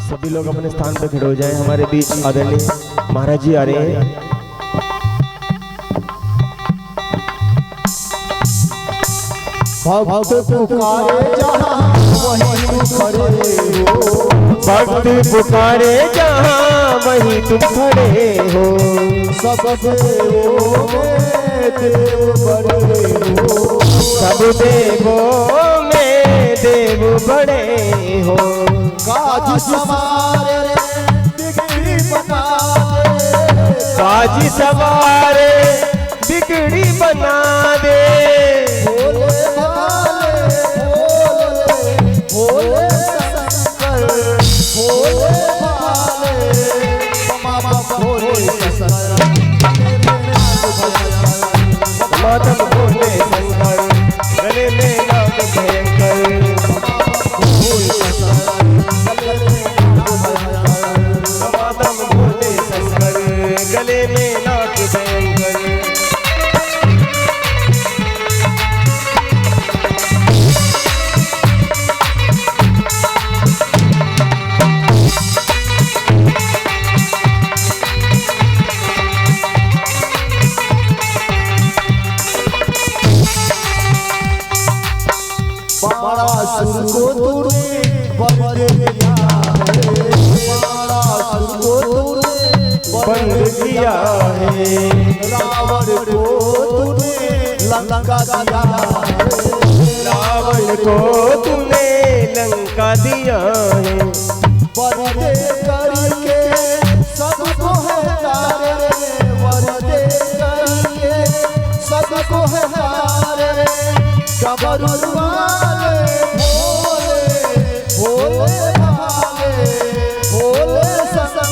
सभी लोग अपने स्थान पर खड़े हो जाएं। हमारे बीच आदरणीय महाराज जी आ रहे हैं। भक्त पुकारे जहाँ वहीं तुम खड़े हो। भक्त पुकारे जहाँ वहीं तुम खड़े हो। सब देवों में देव बड़े हो। सब देवों में देव बड़े हो। काज सवारे बिगड़ी बना दे। काज सवारे बिगड़ी बना दे। भोले भोले शंकर भोले भाले मामा भोले शंकर मातम भोले शंकर गले में नाग भयंकर। मातम भोले शंकर गले में नाग भयंकर। बाणासुर को तूने बंद किया है। बाणासुर को तूने बंद किया है। रावण को तूने लंका दिया है। रावण को तूने लंका दिया है। वरदे करके सबको है तारे। वरदे करके सबको है तारे। डमरू वाले भोले भोले भाले भोले शंकर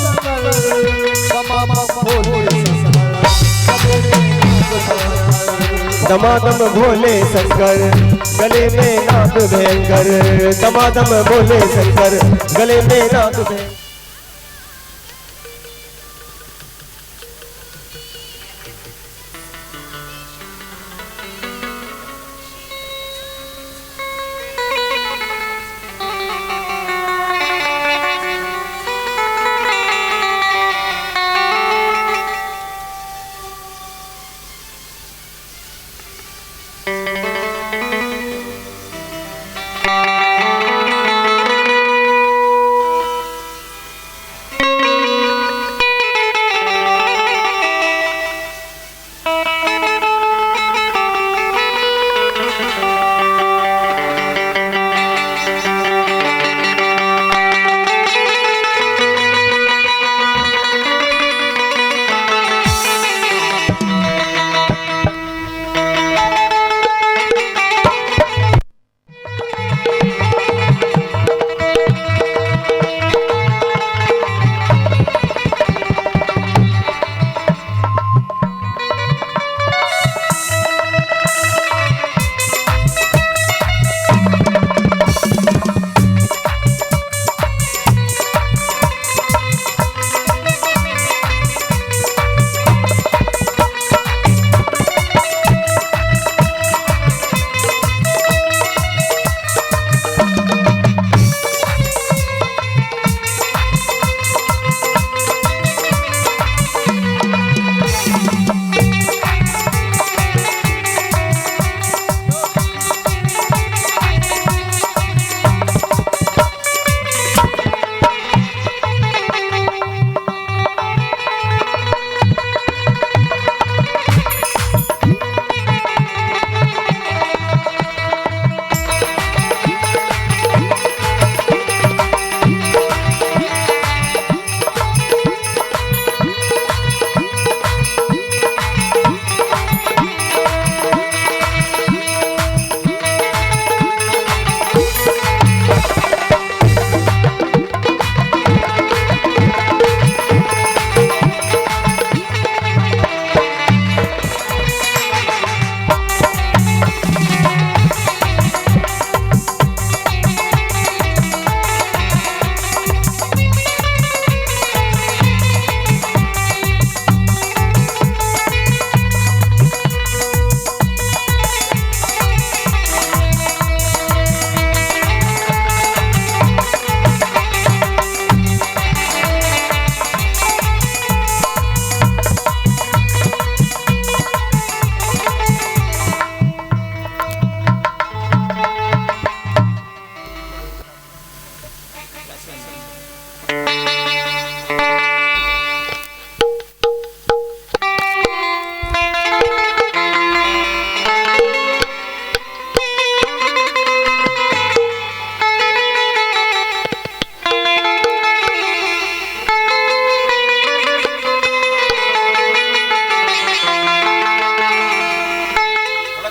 मामा भोले दमादम भोले शंकर गले में नाग भयंकर। दमादम भोले शंकर गले में नाग भयंकर।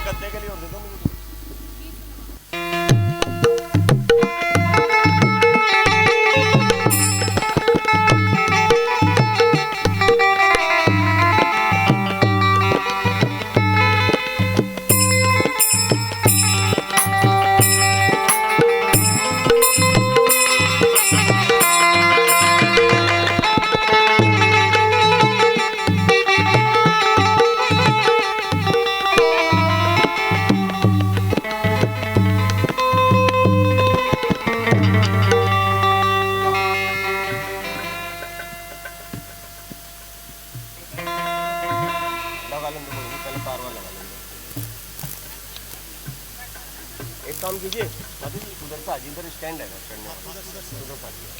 गद्दे के लिए और दे दो मुझे। एक काम कीजिए माधु जी, उधर से आजिए, इधर स्टैंड है ना, स्टैंड में उधर से आजिए।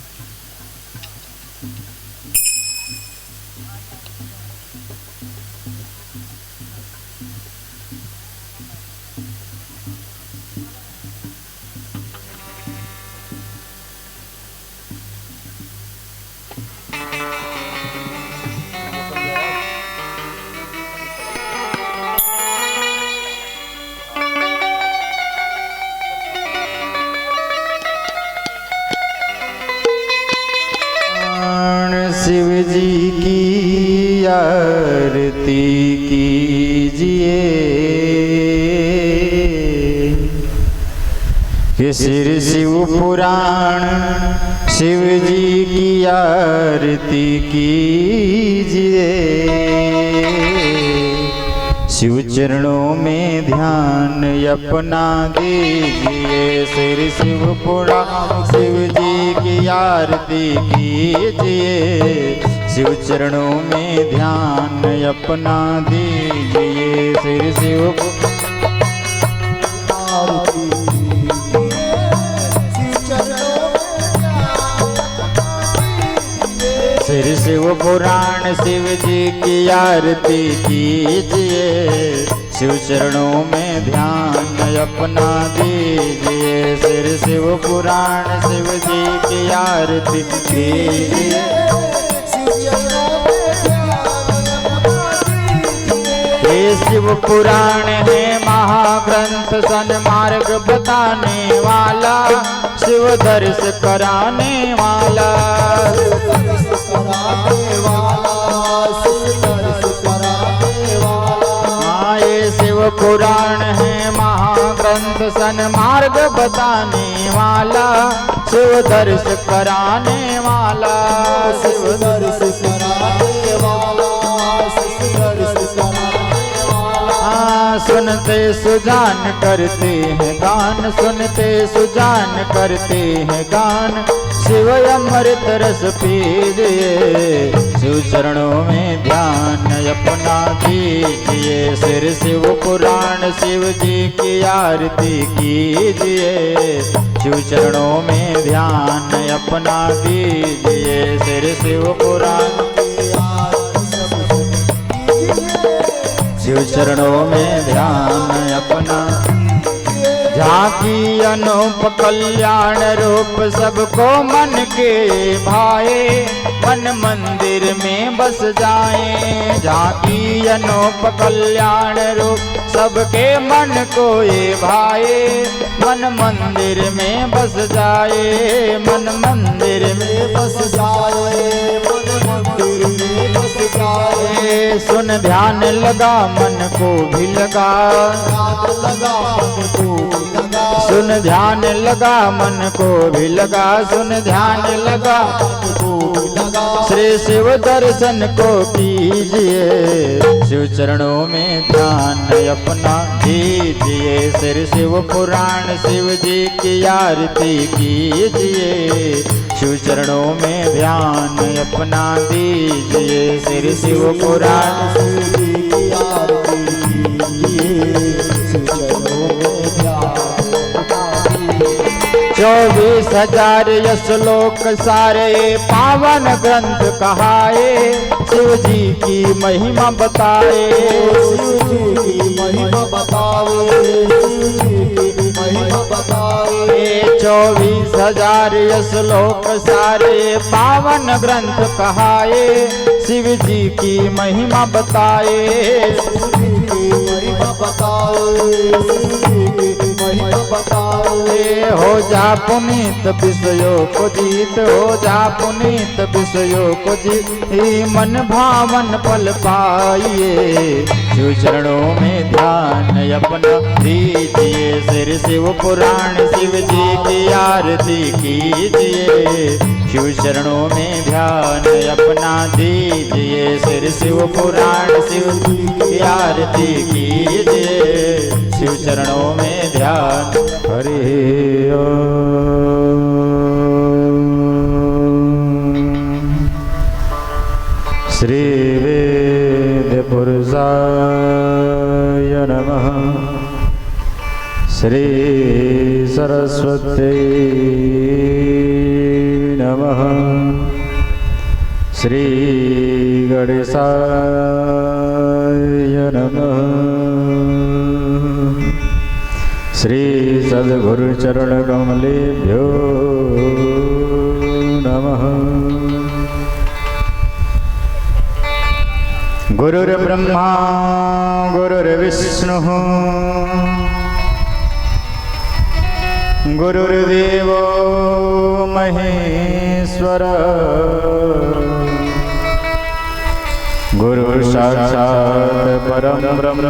शिव जी की आरती कीजिए, कि सिर शिव पुराण शिव जी की आरती कीजिए। शिव चरणों में ध्यान अपना दीजिए, सिर शिव पुराण शिव जी की आरती कीजिए। शिव चरणों में ध्यान अपना दीजिए, सिर शिव सिर शिव पुराण शिव जी की आरती कीजिए। शिव चरणों में ध्यान अपना दीजिए, सिर शिव पुराण शिव जी की आरती कीजिए। ये शिव पुराण है महाग्रंथ, सन्मार्ग बताने वाला, शिव दर्श कराने वाला। हाँ, ये शिव पुराण है महाग्रंथ, सन्मार्ग बताने वाला, शिव दर्श कराने वाला। शिव दर्श कराने वाला, शिव दर्श कराने वाला। सुनते सुजान करते हैं गान, सुनते सुजान करते हैं गान, शिव अमृत रस पीजिए। शिव चरणों में ध्यान अपना दीजिए, सिर शिव पुराण शिव जी की आरती कीजिए। शिव चरणों में ध्यान अपना दीजिए, सिर शिव पुराण शिव चरणों में ध्यान अपना। झांकी अनूप कल्याण रूप सबको मन के भाए, मन मंदिर में बस जाए। झांकी अनूप कल्याण रूप सबके मन को ये भाए, मन मंदिर में बस जाए। मन मंदिर में बस जाए, मन मंदिर में बस जाए। सुन ध्यान लगा मन को भी लगा, सुन ध्यान लगा मन को भी लगा, सुन ध्यान लगा मन को भी लगा। श्री शिव दर्शन को कीजिए, शिव चरणों में ध्यान अपना दीजिए। सिर शिव पुराण शिव जी की आरती कीजिए, शिव चरणों में ध्यान अपना दीजिए। सिर शिव पुराण शिव जी की आरती कीजिए, शिव चरणों में ध्यान। 24,000 श्लोक सारे पावन ग्रंथ कहाए, शिव जी की महिमा बताए। शिव जी की महिमा बतावे, शिव जी की महिमा बतावे। 24,000 श्लोक सारे पावन ग्रंथ कहाए, शिव जी की महिमा बताए। शिव जी की महिमा बताओ, महिमा बताओ। हो जा पुनीत विषयों को जीत, हो जा पुनीत विषयों को जीत, ही मन भावन पल पाइए। शिव चरणों में ध्यान अपना दीजिए, सिर शिव पुराण शिव जी की आरती कीजिए। शिव चरणों में ध्यान अपना दीजिए, सिर शिव पुराण शिव जी की आरती कीजिए। शिव चरणों में ध्यान। हरि ओम। श्री वेद पुरुषाय नमः। श्री सरस्वती नमः। श्री गणेशाय नमः। श्री सद्गुरु चरण कमलेभ्यो नमः। गुरुर्ब्रह्मा गुरुर्विष्णुः गुरुर्देवो महेश्वरः गुरुर्साक्षात् परं ब्रह्म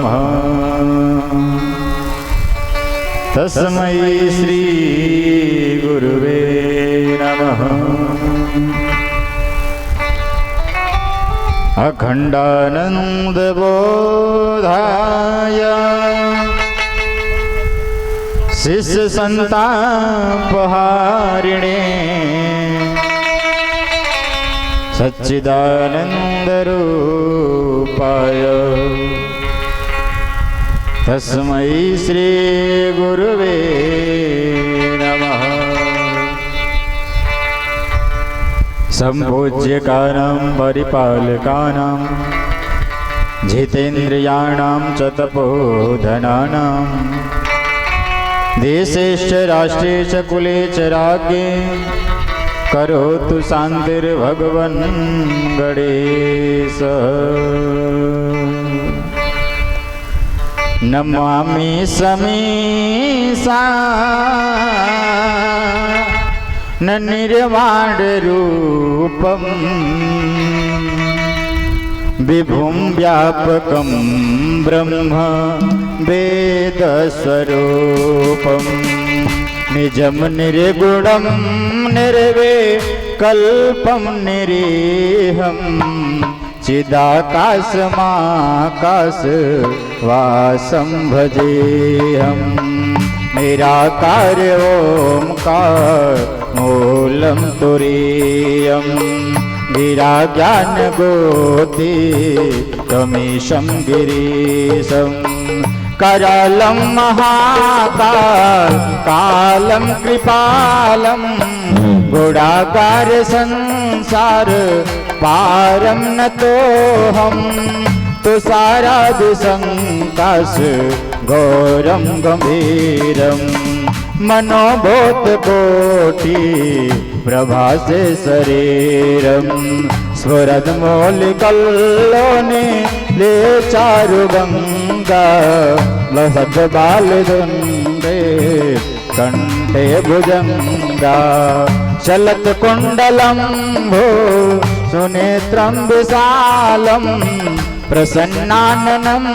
तस्मै श्री गुरुवे नमः। अखंडानंद बोधाय शिष्य संतापहारिणे सच्चिदानंद रूपाय तस्मै श्री गुरुवे नमः। संपूज्यकानां परिपालकानां जितेन्द्रियाणां च तपोधनानां देशेश्च राष्ट्रे च कुले च राज्ञे करोतु शान्तिर्भगवन् गणेशः। नमामि समीसा न निर्वाण रूपम विभुं व्यापकं ब्रह्म वेद स्वरूपम निजम निर्गुणं निर्विकल्पं निरीहं चिदाकाशमाकाश वासं भजेऽहं। निराकार ओंकार मूलं तुरीयं गिरा ज्ञान गोति तमीशं गिरीशं करालं महाकाल कालं कृपालं गुणाकार संसार पारं नतोऽहं तुषारादिसङ्काश घोरं गंभीरं मनोभूत कोटि प्रभासे शरीरं स्फुरद मौलिकल्लोने ले चारु गंगा लसद बालदुंडे कंठे भुजंगा चलत कुंडलं भो सुनेत्रं विशालं प्रसन्नाननं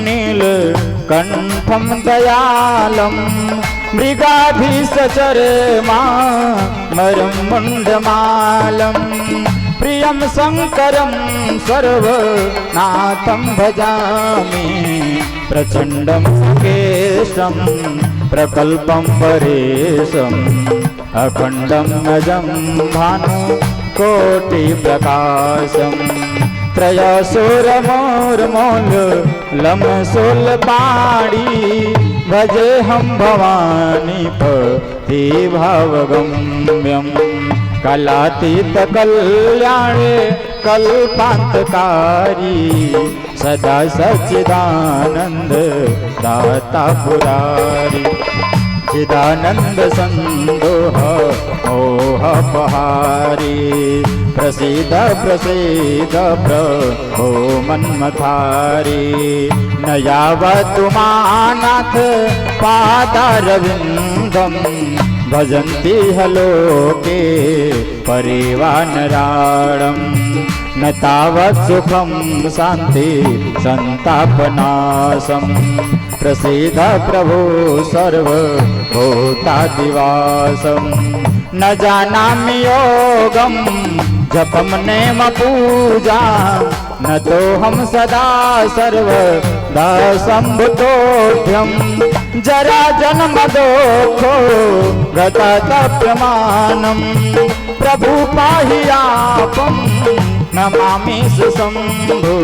नीलकण्ठं दयालं मृगाभिसचरमा मरं मुण्डमालं प्रियं शङ्करं सर्वनाथं भजामि प्रचण्डं केशं प्रकल्पं परेशम् अखण्डं अजं भानु कोटिप्रकाशम् त्रयसुरमूर्मूलमशूलपाणि भजेऽहं भवानीपति भावगम्यं कलातीतकल्याणे कल्पान्तकारी सदा सच्चिदानन्द दाता पुरारी चिदानंद संदोह मोह पहारी प्रसीद प्रसीद प्रभो मन्मथारी न यावतुमानाथ पादारविन्दं भजन्ति हलोके परिवानराणं न तावत् सुखं शान्ति संतापनाशं प्रसीद प्रभो सर्वभूतादिवासं न जानामि योगं जपं नेम पूजा न तो हम सदा सर्वदा संभुतोभ्यं जरा जन्म दोषो गततप्यमानं प्रभु पाहि आपं नमामि शम्भो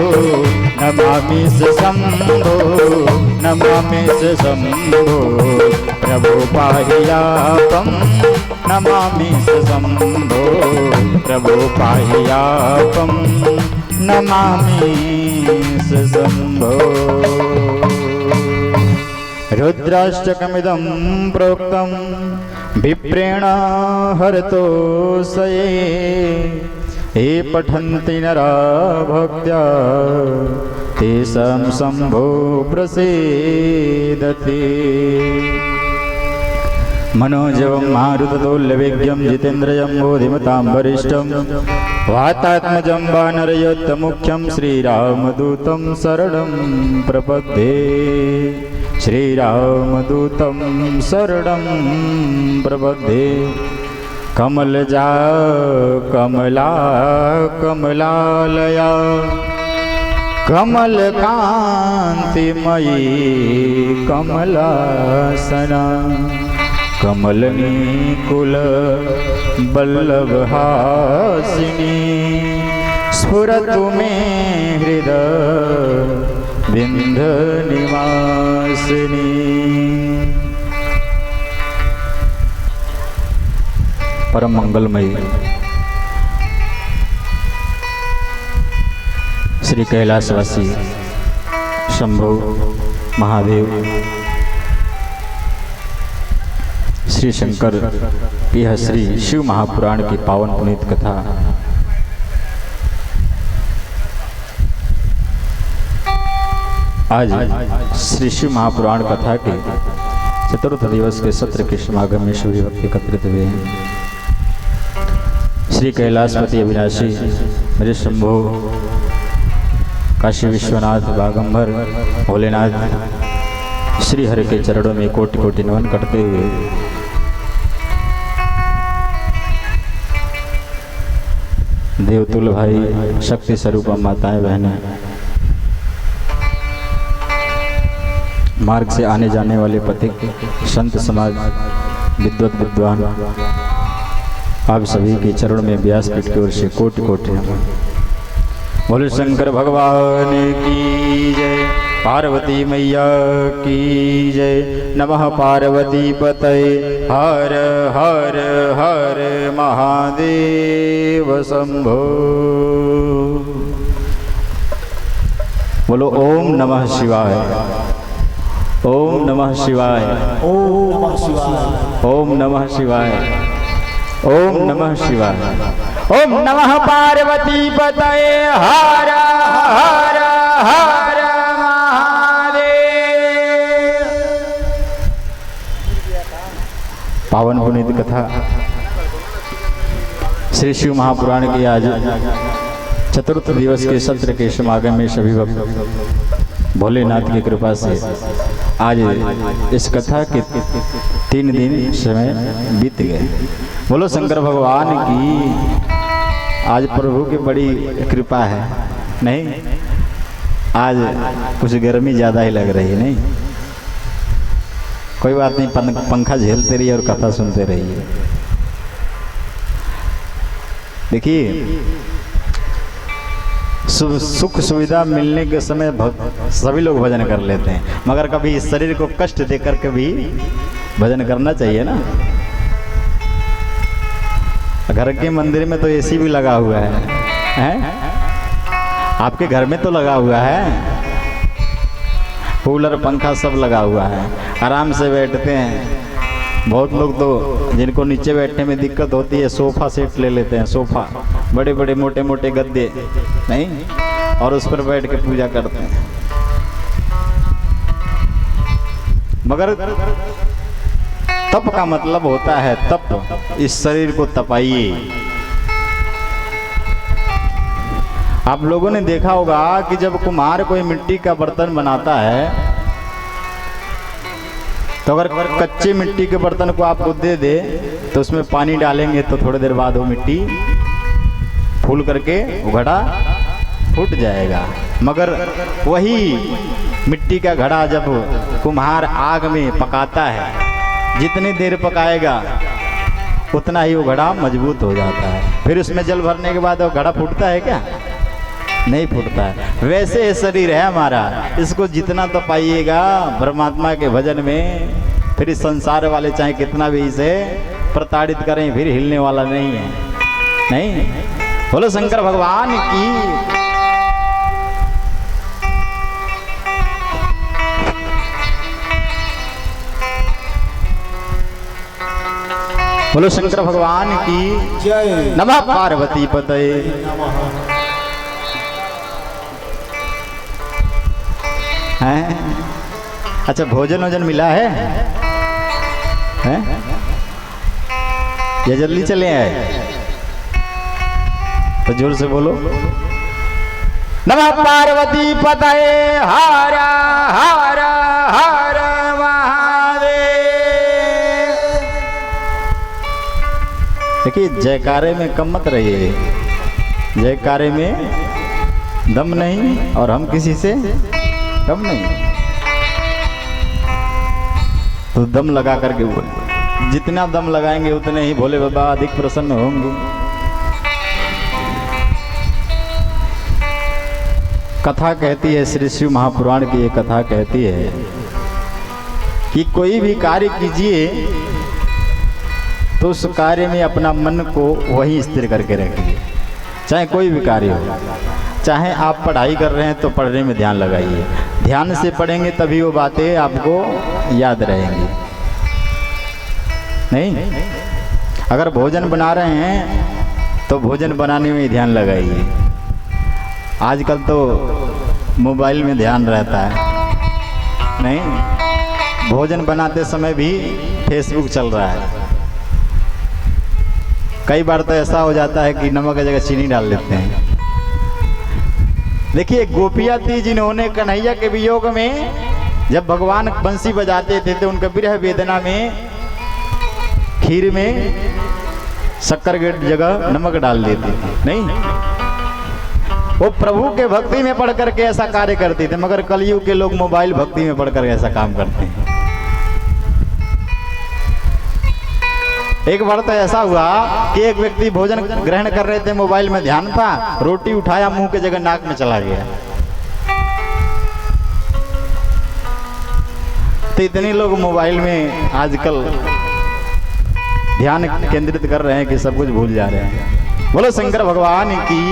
नमामि शम्भो नमामि शम्भो प्रभु पाहि आपं नमामि शम्भो प्रभु पाहि आपं नमामि शम्भो। रुद्राष्टकमिदं प्रोक्तं विप्रेण हरतोषये ये पठन्ति नरा भक्त्या तेषां शम्भो प्रसीदति। मनोजवं मारुततुल्यवेगं जितेन्द्रियं बोधिमतां वरिष्ठं वातात्मजं वानरयोत्तमुख्यं श्रीरामदूतं शरणं प्रपद्ये श्रीरामदूतं शरणं प्रपद्ये। कमलजा कमला कमलालया कमलकान्तिमयी कमलासना कमलनीकुल वल्लभहासिनी स्फुरतु मे हृदय विन्ध्यनिवासिनी। परम मंगलमयी श्री कैलाशवासी शंभु महादेव श्री शंकर, यह श्री शिव महापुराण की पावन पुनीत कथा आज श्री शिव महापुराण कथा के चतुर्थ दिवस के सत्र के समागम में सभी भक्त एकत्रित हुए हैं। श्री कैलाशपति अविनाशी मेरे शंभो काशी विश्वनाथ बागंबर भोलेनाथ श्री हरि के चरणों में कोटि कोटि नमन करते हुए देवतुल भाई, शक्ति स्वरूप माताएं बहनें, मार्ग से आने जाने वाले पथिक, संत समाज, विद्वत विद्वान, आप सभी के चरण में व्यासपीठ की ओर से कोटि कोटि नमन। बोले शंकर भगवान की जय, पार्वती मैया की जय। नमः पार्वती पतये हर हर हर महादेव शंभो। बोलो ओम नमः शिवाय, ओम नमः शिवाय, ओम नमः शिवाय, ओम नमः शिवाय। ओम नमः पार्वती पतये हर हर हर महादेव। पावन पुनीत कथा श्री शिव महापुराण की आज चतुर्थ दिवस के सत्र के समागम में सभी भक्त भोलेनाथ की कृपा से आज इस कथा के 3 दिन समय बीत गए। बोलो शंकर भगवान की। आज प्रभु की बड़ी कृपा है, नहीं? आज कुछ गर्मी ज़्यादा ही लग रही है, नहीं? कोई बात नहीं, पंखा झेलते रहिए और कथा सुनते रहिए। देखिए, सुख सुविधा मिलने के समय सभी लोग भजन कर लेते हैं, मगर कभी इस शरीर को कष्ट देकर के भी भजन करना चाहिए ना। घर के मंदिर में तो एसी भी लगा हुआ है, हैं? आपके घर में तो लगा हुआ है, कूलर पंखा सब लगा हुआ है, आराम से बैठते हैं, बहुत लोग तो जिनको नीचे बैठने में दिक्कत होती है सोफा सेट ले लेते हैं, सोफा, बड़े बड़े मोटे मोटे गद्दे नहीं, और उस पर बैठ के पूजा करते हैं। मगर तप का मतलब होता है तप, इस शरीर को तपाइए। आप लोगों ने देखा होगा कि जब कुम्हार कोई मिट्टी का बर्तन बनाता है तो अगर कच्चे मिट्टी के बर्तन को आपको दे दे तो उसमें पानी डालेंगे तो थोड़ी देर बाद वो मिट्टी फूल करके वो घड़ा फूट जाएगा। मगर वही मिट्टी का घड़ा जब कुम्हार आग में पकाता है, जितनी देर पकाएगा उतना ही वो घड़ा मजबूत हो जाता है। फिर उसमें जल भरने के बाद वो घड़ा फूटता है क्या? नहीं फूटता है। वैसे ये शरीर है हमारा, इसको जितना तपाइएगा परमात्मा के भजन में, फिर इस संसार वाले चाहे कितना भी इसे प्रताड़ित करें फिर हिलने वाला नहीं है। नहीं, बोलो शंकर भगवान की। बोलो शंकर भगवान की जय। नमः पार्वती पतये। हैं? अच्छा, भोजन वोजन मिला है? हैं? ये जल्दी चले आए तो जोर से बोलो नमः पार्वती पतये हर हर हर महादेव। देखिए, जयकारे में कम मत रहिए, जयकारे में दम नहीं और हम किसी से कम नहीं, तो दम लगा करके बोले। जितना दम लगाएंगे उतने ही भोले बाबा अधिक प्रसन्न होंगे। कथा कहती है, श्री शिव महापुराण की ये कथा कहती है कि कोई भी कार्य कीजिए तो उस कार्य में अपना मन को वहीं स्थिर करके रखिए, चाहे कोई भी कार्य हो। चाहे आप पढ़ाई कर रहे हैं तो पढ़ने में ध्यान लगाइए, ध्यान से पढ़ेंगे तभी वो बातें आपको याद रहेंगी। नहीं, अगर भोजन बना रहे हैं तो भोजन बनाने में ही ध्यान लगाइए। आजकल तो मोबाइल में ध्यान रहता है, नहीं, भोजन बनाते समय भी फेसबुक चल रहा है। कई बार तो ऐसा हो जाता है कि नमक की जगह चीनी डाल देते हैं। देखिए, गोपियाँ थी जिन्होंने कन्हैया के वियोग में जब भगवान बंसी बजाते थे तो उनका विरह वेदना में खीर में शक्कर की जगह नमक डाल देती थी। नहीं, वो प्रभु के भक्ति में पढ़ करके ऐसा कार्य करते थे, मगर कलयुग के लोग मोबाइल भक्ति में पढ़ कर ऐसा काम करते हैं। एक बार तो ऐसा हुआ कि एक व्यक्ति भोजन ग्रहण कर रहे थे, मोबाइल में ध्यान था, रोटी उठाया मुंह के जगह नाक में चला गया। तो इतने लोग मोबाइल में आजकल ध्यान केंद्रित कर रहे हैं कि सब कुछ भूल जा रहे हैं। बोलो शंकर भगवान की।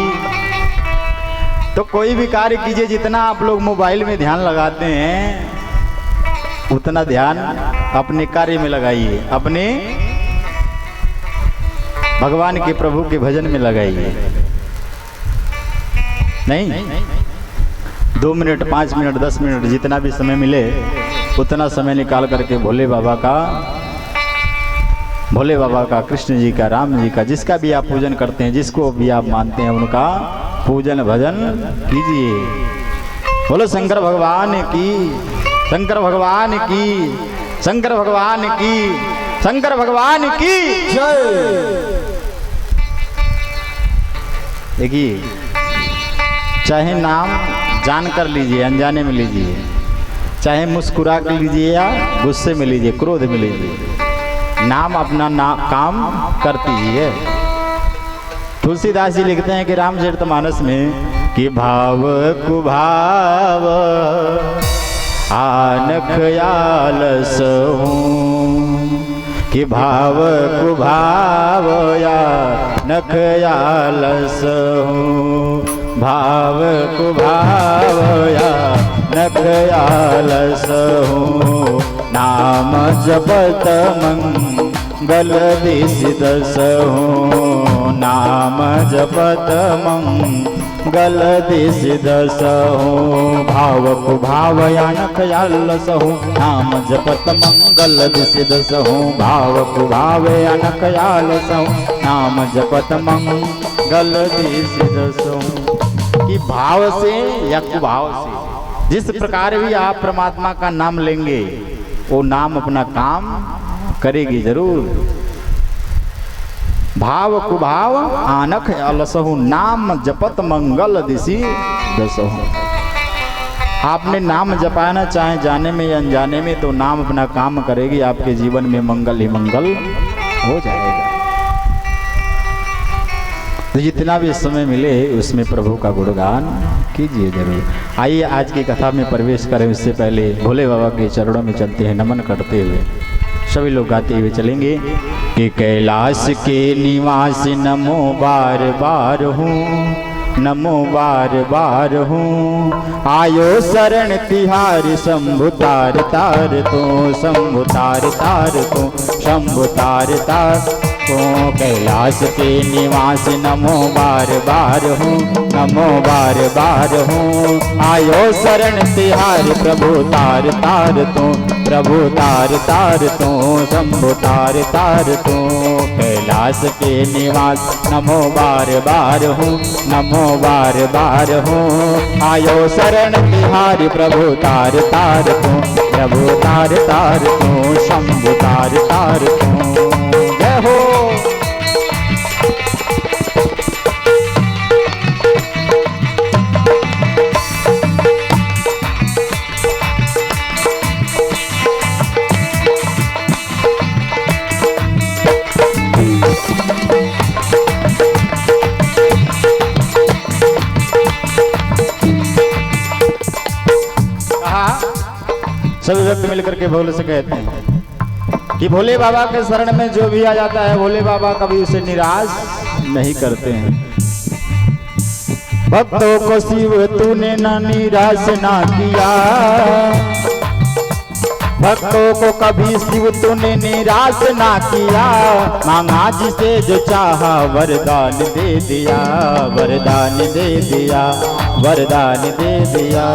तो कोई भी कार्य कीजिए, जितना आप लोग मोबाइल में ध्यान लगाते हैं उतना ध्यान अपने कार्य में लगाइए, अपने भगवान के प्रभु के भजन में लगाइए। नहीं, 2 मिनट 5 मिनट 10 मिनट जितना भी समय मिले उतना समय निकाल करके भोले बाबा का, कृष्ण जी का, राम जी का, जिसका भी आप पूजन करते हैं, जिसको भी आप मानते हैं, उनका पूजन भजन कीजिए। बोलो शंकर भगवान की, शंकर भगवान की, शंकर भगवान की, शंकर भगवान की जय। देखिए, चाहे नाम जान कर लीजिए, अनजाने में लीजिए, चाहे मुस्कुरा कर लीजिए या गुस्से में लीजिए, क्रोध में लीजिए, नाम अपना काम करती ही है। तुलसीदास जी लिखते हैं कि रामचरितमानस में कि भाव कुभाव आनख आलस हूँ, कि भाव कुभाव या नख आलस हूँ, भाव कुभाव या नख आलस हूँ, नाम नाम जपत मंगल दिस दसहु नाम जपत मंगल दिस दसहु भावक भावयान ख्याल सहु नाम जपत मंगल दिस दसहु भावक भावयान ख्याल सहु नाम जपत मंगल दिस दसहु। कि भाव से या कुभाव से जिस प्रकार भी आप परमात्मा का नाम लेंगे वो नाम अपना काम करेगी जरूर। भाव कुभाव आनख अलसहु नाम जपत मंगल दिसी दसहु। आपने नाम जपाना चाहे जाने में या अनजाने में तो नाम अपना काम करेगी, आपके जीवन में मंगल ही मंगल हो जाएगा। तो जितना भी समय मिले उसमें प्रभु का गुणगान कीजिए जरूर। आइए आज की कथा में प्रवेश करें, उससे पहले भोले बाबा के चरणों में चलते हैं नमन करते हुए। सभी लोग गाते हुए चलेंगे कि कैलाश के निवासी नमो बार बार हूँ, नमो बार बार हूँ। आयो शरण तिहारी शंभु तार तार तो, शंभु तार तार तो, शंभु तार तार तो। कैलाश के निवासी नमो बार बार हूँ, नमो बार बार हूँ। आयो शरण तिहारी प्रभु तार तार तो, प्रभु तार तार तो, शंभु तार तार तो। कैलाश के निवास नमो बार बार हूँ, नमो बार बार हूँ। आयो शरण तिहारी प्रभु तार तार तो, प्रभु तार तार तो, शंभु तार तार तो। जय हो। सभी व्यक्ति मिलकर के भोले से कहते हैं कि भोले बाबा के शरण में जो भी आ जाता है भोले बाबा कभी उसे निराश नहीं करते हैं। भक्तों को शिव तूने न निराश ना किया, भक्तों को कभी शिव तूने निराश ना किया। मांगा जिसे जो चाहा वरदान दे दिया, वरदान दे दिया, वरदान दे दिया।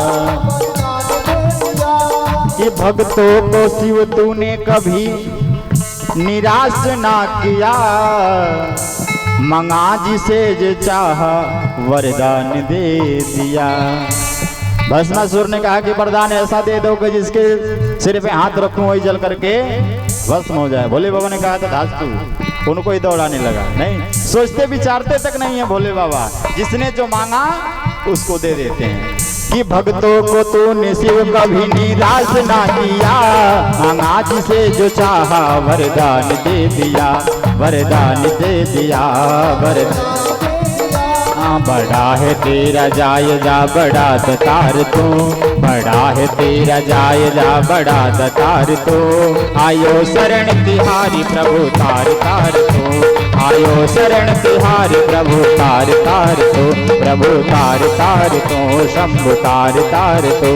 कि भक्तों को शिव तूने कभी निराश ना किया। मंगा जिसे जो चाहा वरदान दे दिया। भस्मासुर ने कहा कि वरदान ऐसा दे दो कि जिसके सिर पे हाथ रखूं वही जल करके भस्म हो जाए। भोले बाबा ने कहा था धास्तु, उनको ही दौड़ाने लगा। नहीं, सोचते विचारते तक नहीं है भोले बाबा, जिसने जो मांगा उसको दे देते हैं। कि भक्तों को तूने शिव कभी निराश ना किया। मांगा जिसे जो चाहा वरदान दे दिया, वरदान दे दिया, वरदान। बड़ा है तेरा जायजा बड़ा दतार तो, बड़ा है तेरा जायजा बड़ा दतार तो। आयो शरण तिहारी प्रभु तार तार तो, आयो शरण तिहारी प्रभु तार तार तो, प्रभु तार तार तो, शंभु तार तार तो।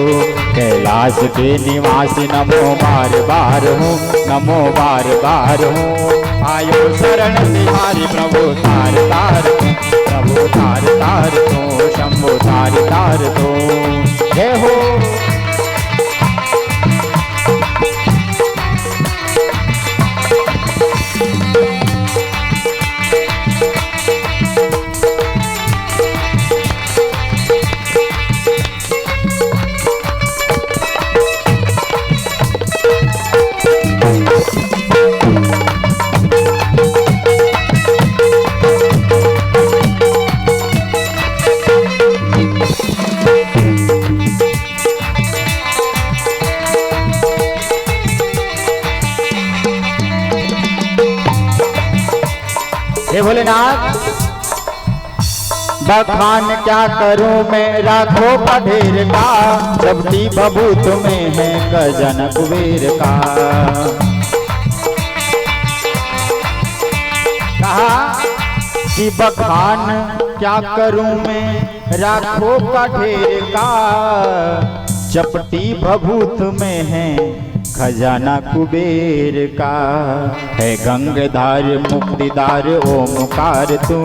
कैलाश के निवासी नमो बार बार हूँ, नमो बार बार हूँ। आयो शरण तिहारी प्रभु तार तार तो, प्रभु तार तार तो, शंभु तार तार तो। जय हो। हे भोलेनाथ, बखान क्या करूं मैं राखो पढ़ेर का। जबकि बबूत में है गजन कुबेर का। कहा कि बखान क्या करूं मैं राखो पढ़ेर का। चपटी बबूत में है खजाना कुबेर का है। गंगधार मुक्तिदार ओमकार तू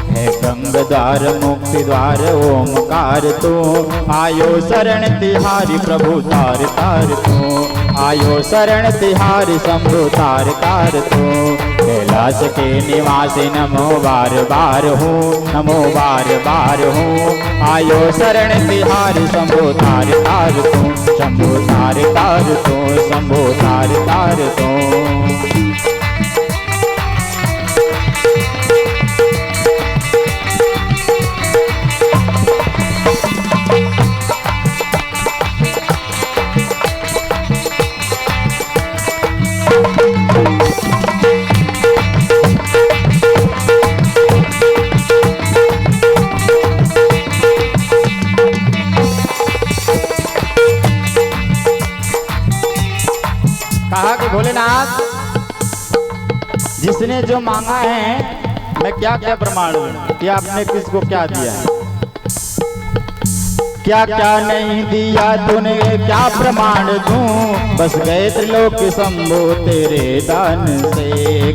है। गंगधार मुक्तिदार ओमकार तू। आयो शरण तिहारी प्रभु तार तार तू। आयो शरण तिहारी शंभु तार तार तू। कैलाश के निवासी नमो बार बार हूँ, नमो बार बार हूँ। आयो शरण तिहारी शंभु तार तार तू। शंभु तार तार तू। शंभु तार तार तू। कहा कि भोलेनाथ जिसने जो मांगा है मैं क्या क्या प्रमाण दूं कि आपने किसको क्या दिया है। क्या क्या नहीं दिया तूने क्या प्रमाण दूं। बस गए त्रिलोक शंभो तेरे दान से।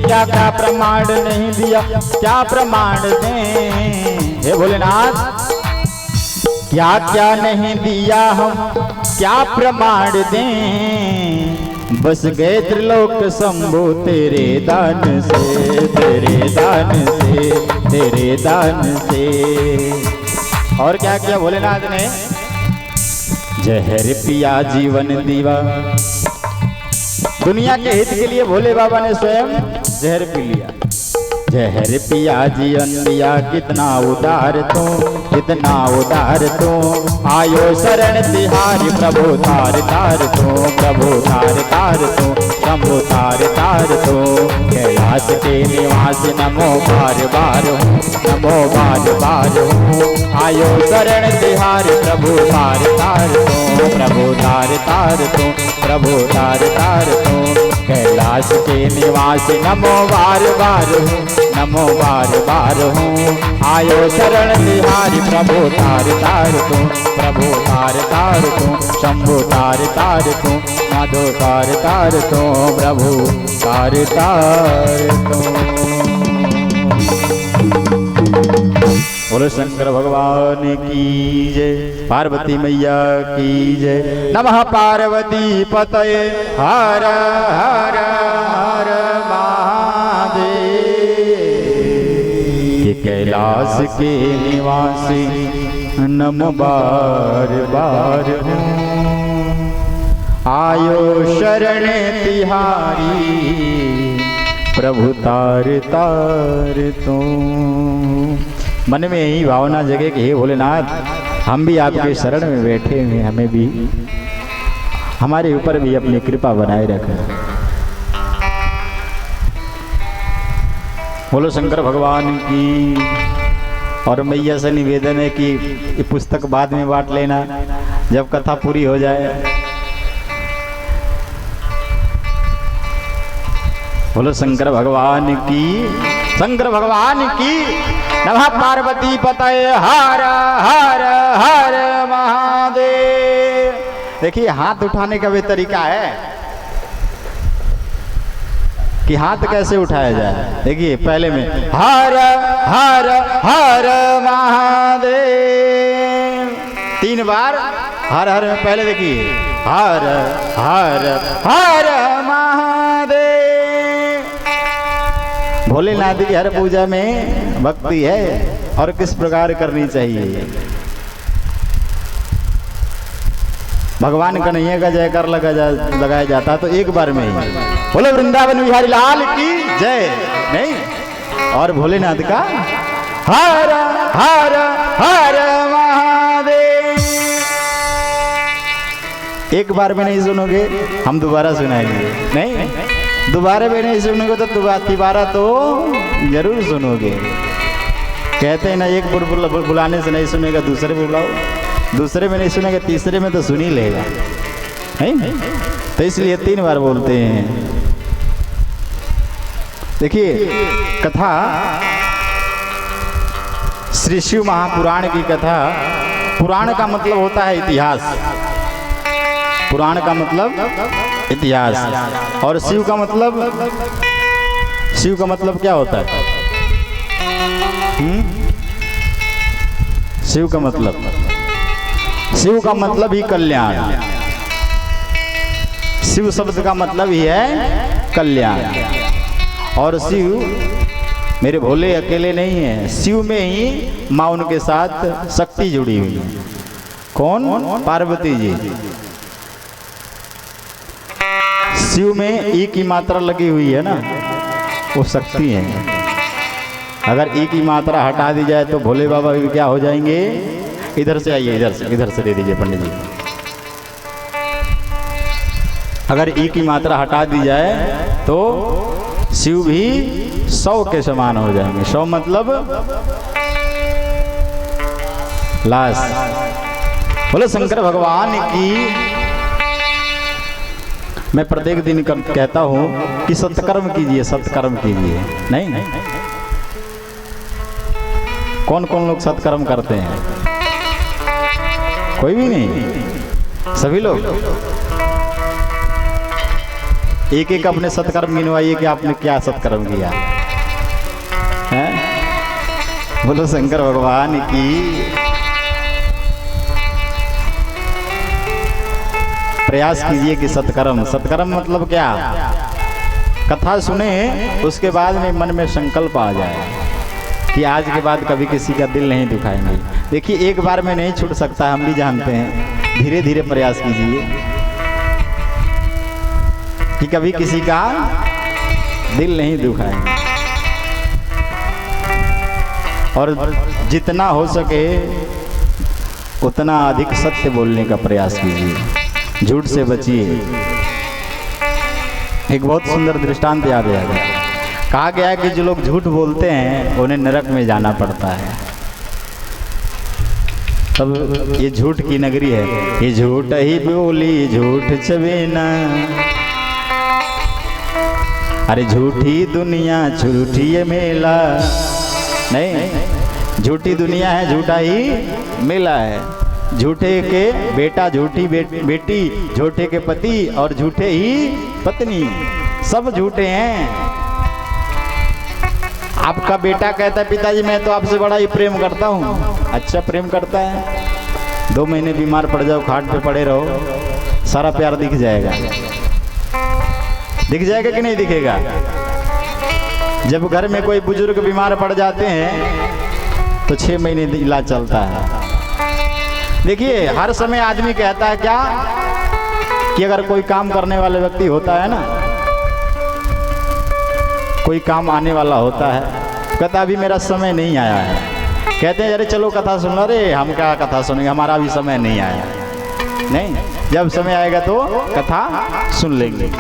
क्या क्या प्रमाण नहीं दिया क्या प्रमाण दें। हे भोलेनाथ क्या क्या नहीं दिया हम क्या प्रमाण दें। बस गए त्रिलोक शंभो तेरे दान से, तेरे दान से, तेरे दान से। और क्या किया भोलेनाथ ने। जहर पिया जीवन दीवा। दुनिया के हित के लिए भोले बाबा ने स्वयं जहर पी लिया। जहर पिया जीवन दिया कितना उदार तू, कितना उदार तू। आयो शरण तिहारी प्रभु तार तार तू। प्रभु तार तार तू। शंभु तार तार तू। कैलाश के निवासी नमो बार बार हूँ, नमो बार बार हूँ। आयो शरण तिहारी प्रभु तार तार तू। प्रभु तार तार तू। प्रभु तार तार तू। कैलाश के निवासी नमो बार बार हूँ, नमो बार बार हूँ। आयो शरण तिहारी प्रभु तार तार तू। प्रभु तार तार तू। शंभु तार तार तू। माधो तार तार तू। प्रभु तार तार तू। बोलो शंकर भगवान की जय। पार्वती मैया की जय। नमः पार्वती पतये हर हर हर महादेव। कि कैलाश के निवासी नमो बार बार हूँ। आयो शरण तिहारी प्रभु तार तार तू। मन में यही भावना जगे कि हे भोलेनाथ हम भी आपके शरण में बैठे हुए, हमें भी हमारे ऊपर भी अपनी कृपा बनाए रखें। बोलो शंकर भगवान की। और मैया से निवेदन है कि ये पुस्तक बाद में बांट लेना जब कथा पूरी हो जाए। बोलो शंकर भगवान की। शंकर भगवान की। नमः पार्वती पतये हर हर हर महादेव। देखिए हाथ उठाने का भी तरीका है कि हाथ कैसे उठाया जाए। देखिए पहले में हर हर हर महादेव 3 बार हर हर में पहले देखिए हर हर हर महादेव। भोलेनाथ की हर पूजा में भक्ति है और किस प्रकार करनी चाहिए। भगवान कन्हैया का जयकार लगाया जाता तो एक बार में ही बोले वृंदावन बिहारी लाल की जय नहीं। और भोलेनाथ का हर हर हर महादेव एक बार में नहीं सुनोगे, हम दोबारा सुनाएंगे। नहीं दोबारा में नहीं सुनोगे तो तिबारा तो जरूर सुनोगे। कहते हैं ना एक बुलाने से नहीं सुनेगा, दूसरे बुलाओ, दूसरे में नहीं सुनेगा, तीसरे में तो सुन ही लेगा। नहीं तो इसलिए 3 बार बोलते हैं। देखिए कथा श्री शिव महापुराण की कथा। पुराण का मतलब होता है इतिहास। पुराण का मतलब इतिहास। और शिव का मतलब, शिव का मतलब क्या होता है? शिव का मतलब, शिव का मतलब ही कल्याण। शिव शब्द का मतलब ही है कल्याण। और शिव मेरे भोले अकेले नहीं है, शिव में ही माँ उनके साथ शक्ति जुड़ी हुई है। कौन? पार्वती जी। शिव में ई की मात्रा लगी हुई है ना, वो शक्ति है। अगर ई की मात्रा हटा दी जाए तो भोले बाबा भी क्या हो जाएंगे? इधर से आइए, इधर से दे दीजिए पंडित जी। अगर ई की मात्रा हटा दी जाए तो शिव भी 100 के समान हो जाएंगे। 100 मतलब लाश। बोले शंकर भगवान की। मैं प्रत्येक दिन कहता हूं कि सत्कर्म कीजिए, सत्कर्म कीजिए। नहीं, कौन कौन लोग सत्कर्म करते हैं? कोई भी नहीं, सभी लोग। एक एक अपने सत्कर्म गिनवाइए कि आपने क्या सत्कर्म किया है। बोलो शंकर भगवान की। प्रयास कीजिए कि सत्कर्म। सत्कर्म मतलब क्या? कथा सुने, उसके बाद में मन में संकल्प आ जाए कि आज के बाद कभी किसी का दिल नहीं दुखाएंगे। देखिए, एक बार में नहीं छूट सकता, हम भी जानते हैं। धीरे धीरे प्रयास कीजिए कि कभी किसी का दिल नहीं दुखाएंगे। और जितना हो सके उतना अधिक सत्य बोलने का प्रयास कीजिए, झूठ से बचिए। एक बहुत सुंदर दृष्टांत याद आ गया। कहा गया कि जो लोग झूठ बोलते हैं उन्हें नरक में जाना पड़ता है। तब ये झूठ की नगरी है। ये झूठ ही बोली झूठ चबेना, अरे झूठी दुनिया झूठी ये मेला। नहीं, झूठी दुनिया है, झूठा ही मेला है। झूठे के बेटा, झूठी बेटी, झूठे के पति और झूठे ही पत्नी, सब झूठे हैं। आपका बेटा कहता है पिताजी मैं तो आपसे बड़ा ही प्रेम करता हूँ। अच्छा, प्रेम करता है। 2 महीने बीमार पड़ जाओ, खाट पे पड़े रहो, सारा प्यार दिख जाएगा। दिख जाएगा कि नहीं दिखेगा? जब घर में कोई बुजुर्ग बीमार पड़ जाते हैं तो 6 महीने इलाज चलता है। देखिए, हर समय आदमी कहता है क्या कि अगर कोई काम करने वाले व्यक्ति होता है ना, कोई काम आने वाला होता है, कहता अभी मेरा समय नहीं आया है। कहते हैं अरे चलो कथा सुन लो। अरे हम क्या कथा सुनेंगे, हमारा अभी समय नहीं आया। नहीं, जब समय आएगा तो कथा सुन लेंगे।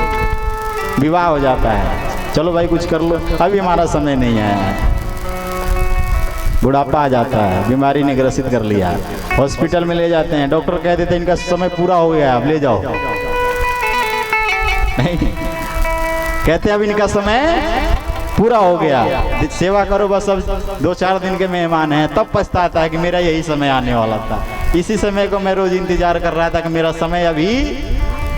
विवाह हो जाता है, चलो भाई कुछ कर लो, अभी हमारा समय नहीं आया है। बुढ़ापा आ जाता है, बीमारी ने ग्रसित कर लिया, हॉस्पिटल में ले जाते हैं, डॉक्टर कह देते हैं इनका समय पूरा हो गया, अब ले जाओ। नहीं, कहते हैं अब इनका समय पूरा हो गया, सेवा करो बस, अब 2-4 दिन के मेहमान हैं। तब पछताता है कि मेरा यही समय आने वाला था, इसी समय को मैं रोज इंतजार कर रहा था कि मेरा समय अभी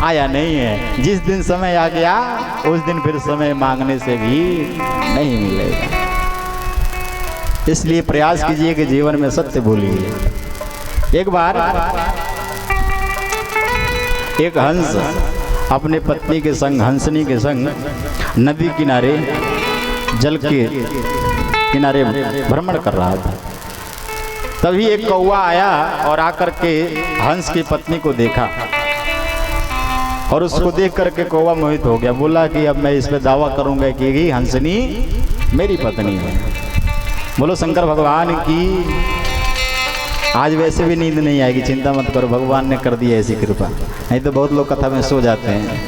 आया नहीं है। जिस दिन समय आ गया उस दिन फिर समय मांगने से भी नहीं मिलेगा। इसलिए प्रयास कीजिए कि जीवन में सत्य बोलिए। एक बार एक हंस अपने पत्नी के संग, हंसनी के संग नदी किनारे, जल के किनारे भ्रमण कर रहा था। तभी एक कौवा आया और आकर के हंस की पत्नी को देखा और उसको देख करके कौवा मोहित हो गया। बोला कि अब मैं इस पे दावा करूंगा कि हंसनी मेरी पत्नी है। बोलो शंकर भगवान की। आज वैसे भी नींद नहीं आएगी, चिंता मत करो, भगवान ने कर दी ऐसी कृपा, नहीं तो बहुत लोग कथा में सो जाते हैं।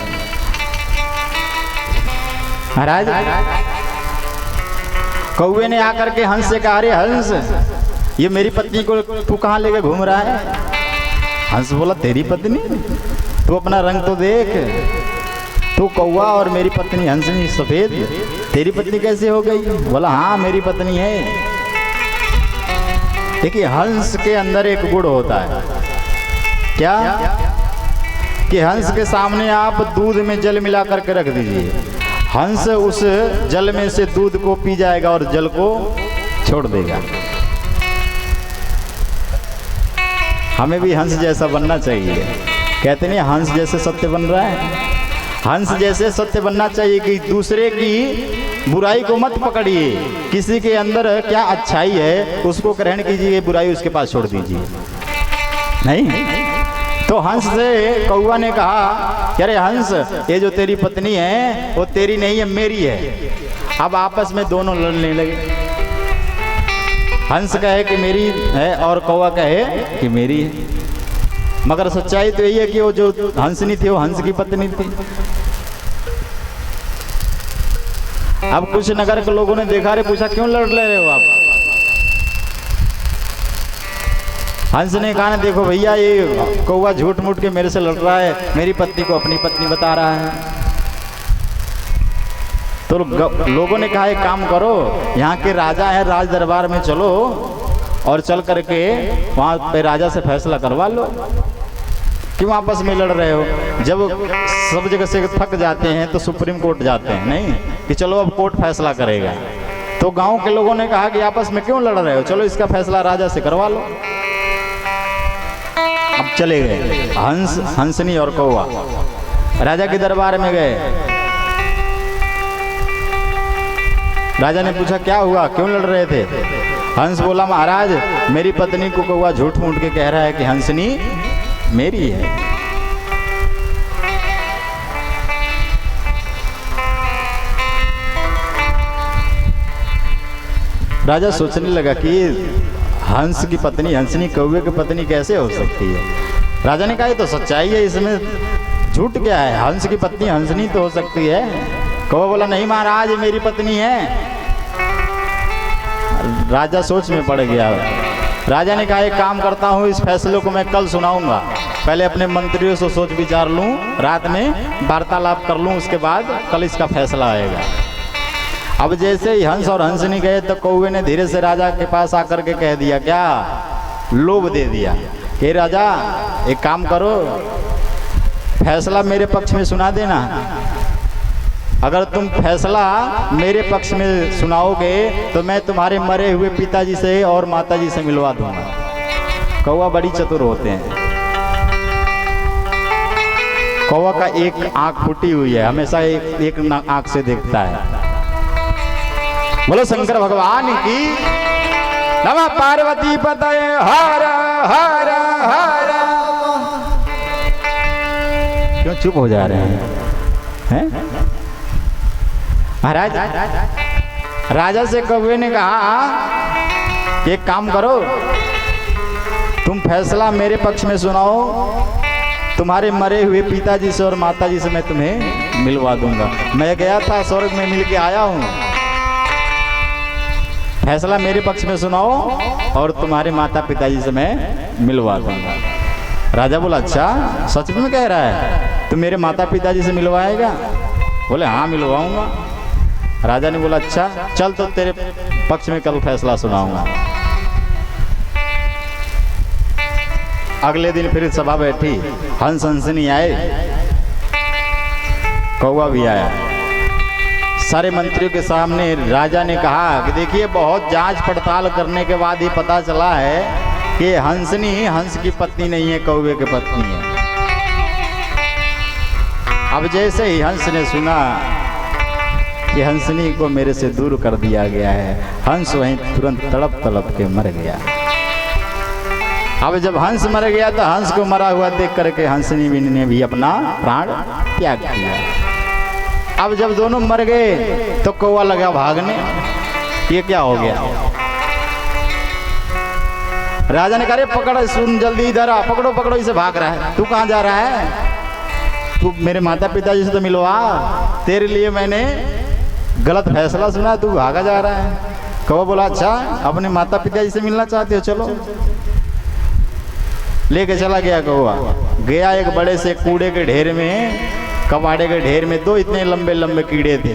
महाराज, कौवे ने आकर के हंस से कहा, अरे हंस, ये मेरी पत्नी को तू कहाँ लेके घूम रहा है? हंस बोला, तेरी पत्नी? तू अपना रंग तो देख, तू कौवा और मेरी पत्नी हंसनी सफेद, तेरी पत्नी कैसे हो गई? बोला हाँ मेरी पत्नी है। देखिए, हंस के अंदर एक गुण होता है, क्या? कि हंस के सामने आप दूध में जल मिला करके रख दीजिए, हंस उस जल में से दूध को पी जाएगा और जल को छोड़ देगा। हमें भी हंस जैसा बनना चाहिए। कहते नहीं हंस जैसे सत्य बन रहा है, हंस जैसे सत्य बनना चाहिए कि दूसरे की बुराई को मत पकड़िए, किसी के अंदर क्या अच्छाई है उसको ग्रहण कीजिए, बुराई उसके पास छोड़ दीजिए। नहीं तो हंस से कौवा ने कहा, अरे हंस, ये जो तेरी पत्नी है वो तेरी नहीं है, मेरी है। अब आपस में दोनों लड़ने लगे। हंस कहे कि मेरी है और कौवा कहे कि मेरी है। मगर सच्चाई तो यही है कि वो जो हंसनी थी वो हंस की पत्नी थी। अब कुछ नगर के लोगों ने देखा, रे पूछा क्यों लड़ रहे हो आप? हंस ने कहा, देखो भैया ये कौवा झूठ मूठ के मेरे से लड़ रहा है, मेरी पत्नी को अपनी पत्नी बता रहा है। तो लोगों ने कहा एक काम करो, यहाँ के राजा है, राज दरबार में चलो और चल करके वहाँ पे राजा से फैसला करवा लो। क्यों आपस में लड़ रहे हो? जब सब जगह से थक जाते हैं तो सुप्रीम कोर्ट जाते हैं, नहीं कि चलो अब कोर्ट फैसला करेगा। तो गांव के लोगों ने कहा कि आपस में क्यों लड़ रहे हो, चलो इसका फैसला राजा से करवा लो। अब चले गए हंस, हंसनी और कौवा राजा के दरबार में गए। राजा ने पूछा क्या हुआ, क्यों लड़ रहे थे? हंस बोला, महाराज मेरी पत्नी को कौवा झूठ मूठ के कह रहा है कि हंसनी मेरी है। राजा सोचने लगा कि हंस की पत्नी हंसनी कौवे की पत्नी कैसे हो सकती है। राजा ने कहा ये तो सच्चाई है, इसमें झूठ क्या है, हंस की पत्नी हंसनी तो हो सकती है। कौवा बोला नहीं महाराज मेरी पत्नी है। राजा सोच में पड़ गया। राजा ने कहा एक काम करता हूँ, इस फैसले को मैं कल सुनाऊंगा, पहले अपने मंत्रियों से सोच विचार लूँ, रात में वार्तालाप कर लूँ, उसके बाद कल इसका फैसला आएगा। अब जैसे ही हंस और हंसनी गए तो कौवे ने धीरे से राजा के पास आकर के कह दिया, क्या लोभ दे दिया कि राजा एक काम करो, फैसला मेरे पक्ष में सुना देना। अगर तुम फैसला मेरे पक्ष में सुनाओगे तो मैं तुम्हारे मरे हुए पिताजी से और माताजी से मिलवा दूंगा। कौवा बड़ी चतुर होते हैं। कौवा का एक आंख फूटी हुई है, हमेशा एक आंख से देखता है। बोलो शंकर भगवान की। नमः पार्वती पतये हर हर हर। क्यों चुप हो जा रहे हैं? महाराज राजा से कौवे ने कहा एक काम करो, तुम फैसला मेरे पक्ष में सुनाओ, तुम्हारे मरे हुए पिताजी से और माताजी से मैं तुम्हें मिलवा दूंगा। मैं गया था स्वर्ग में मिल के आया हूँ, फैसला मेरे पक्ष में सुनाओ और तुम्हारे माता पिताजी से मैं मिलवा दूंगा। राजा बोला अच्छा सच में कह रहा है, तुम मेरे माता पिताजी से मिलवाएगा? बोले हाँ मिलवाऊंगा। राजा ने बोला अच्छा चल तो तेरे पक्ष में कल फैसला सुनाऊंगा। अगले दिन फिर सभा बैठी, हंस हंसनी आए, कौवा भी आया। सारे मंत्रियों के सामने राजा ने कहा कि देखिए बहुत जांच पड़ताल करने के बाद ही पता चला है कि हंसनी हंस की पत्नी नहीं है, कौवे की पत्नी है। अब जैसे ही हंस ने सुना कि हंसनी को मेरे से दूर कर दिया गया है, हंस वहीं तुरंत तड़प तड़प के मर गया। अब जब हंस मर गया तो हंस को मरा हुआ देख करके हंसनी ने भी अपना प्राण त्याग किया। अब जब दोनों मर गए तो कौवा लगा भागने, ये क्या हो गया? राजा ने कहा पकड़, सुन जल्दी इधर आ, पकड़ो पकड़ो, इसे भाग रहा है। तू कहाँ जा रहा है? तू मेरे माता पिताजी से तो मिलवा, तेरे लिए मैंने गलत फैसला सुना, तू भागा जा रहा है। कौवा बोला अच्छा अपने माता पिताजी से मिलना चाहते हो, चलो। लेके चला गया कौवा। गया एक बड़े से कूड़े के ढेर में, कबाड़े के ढेर में दो इतने लंबे लंबे कीड़े थे।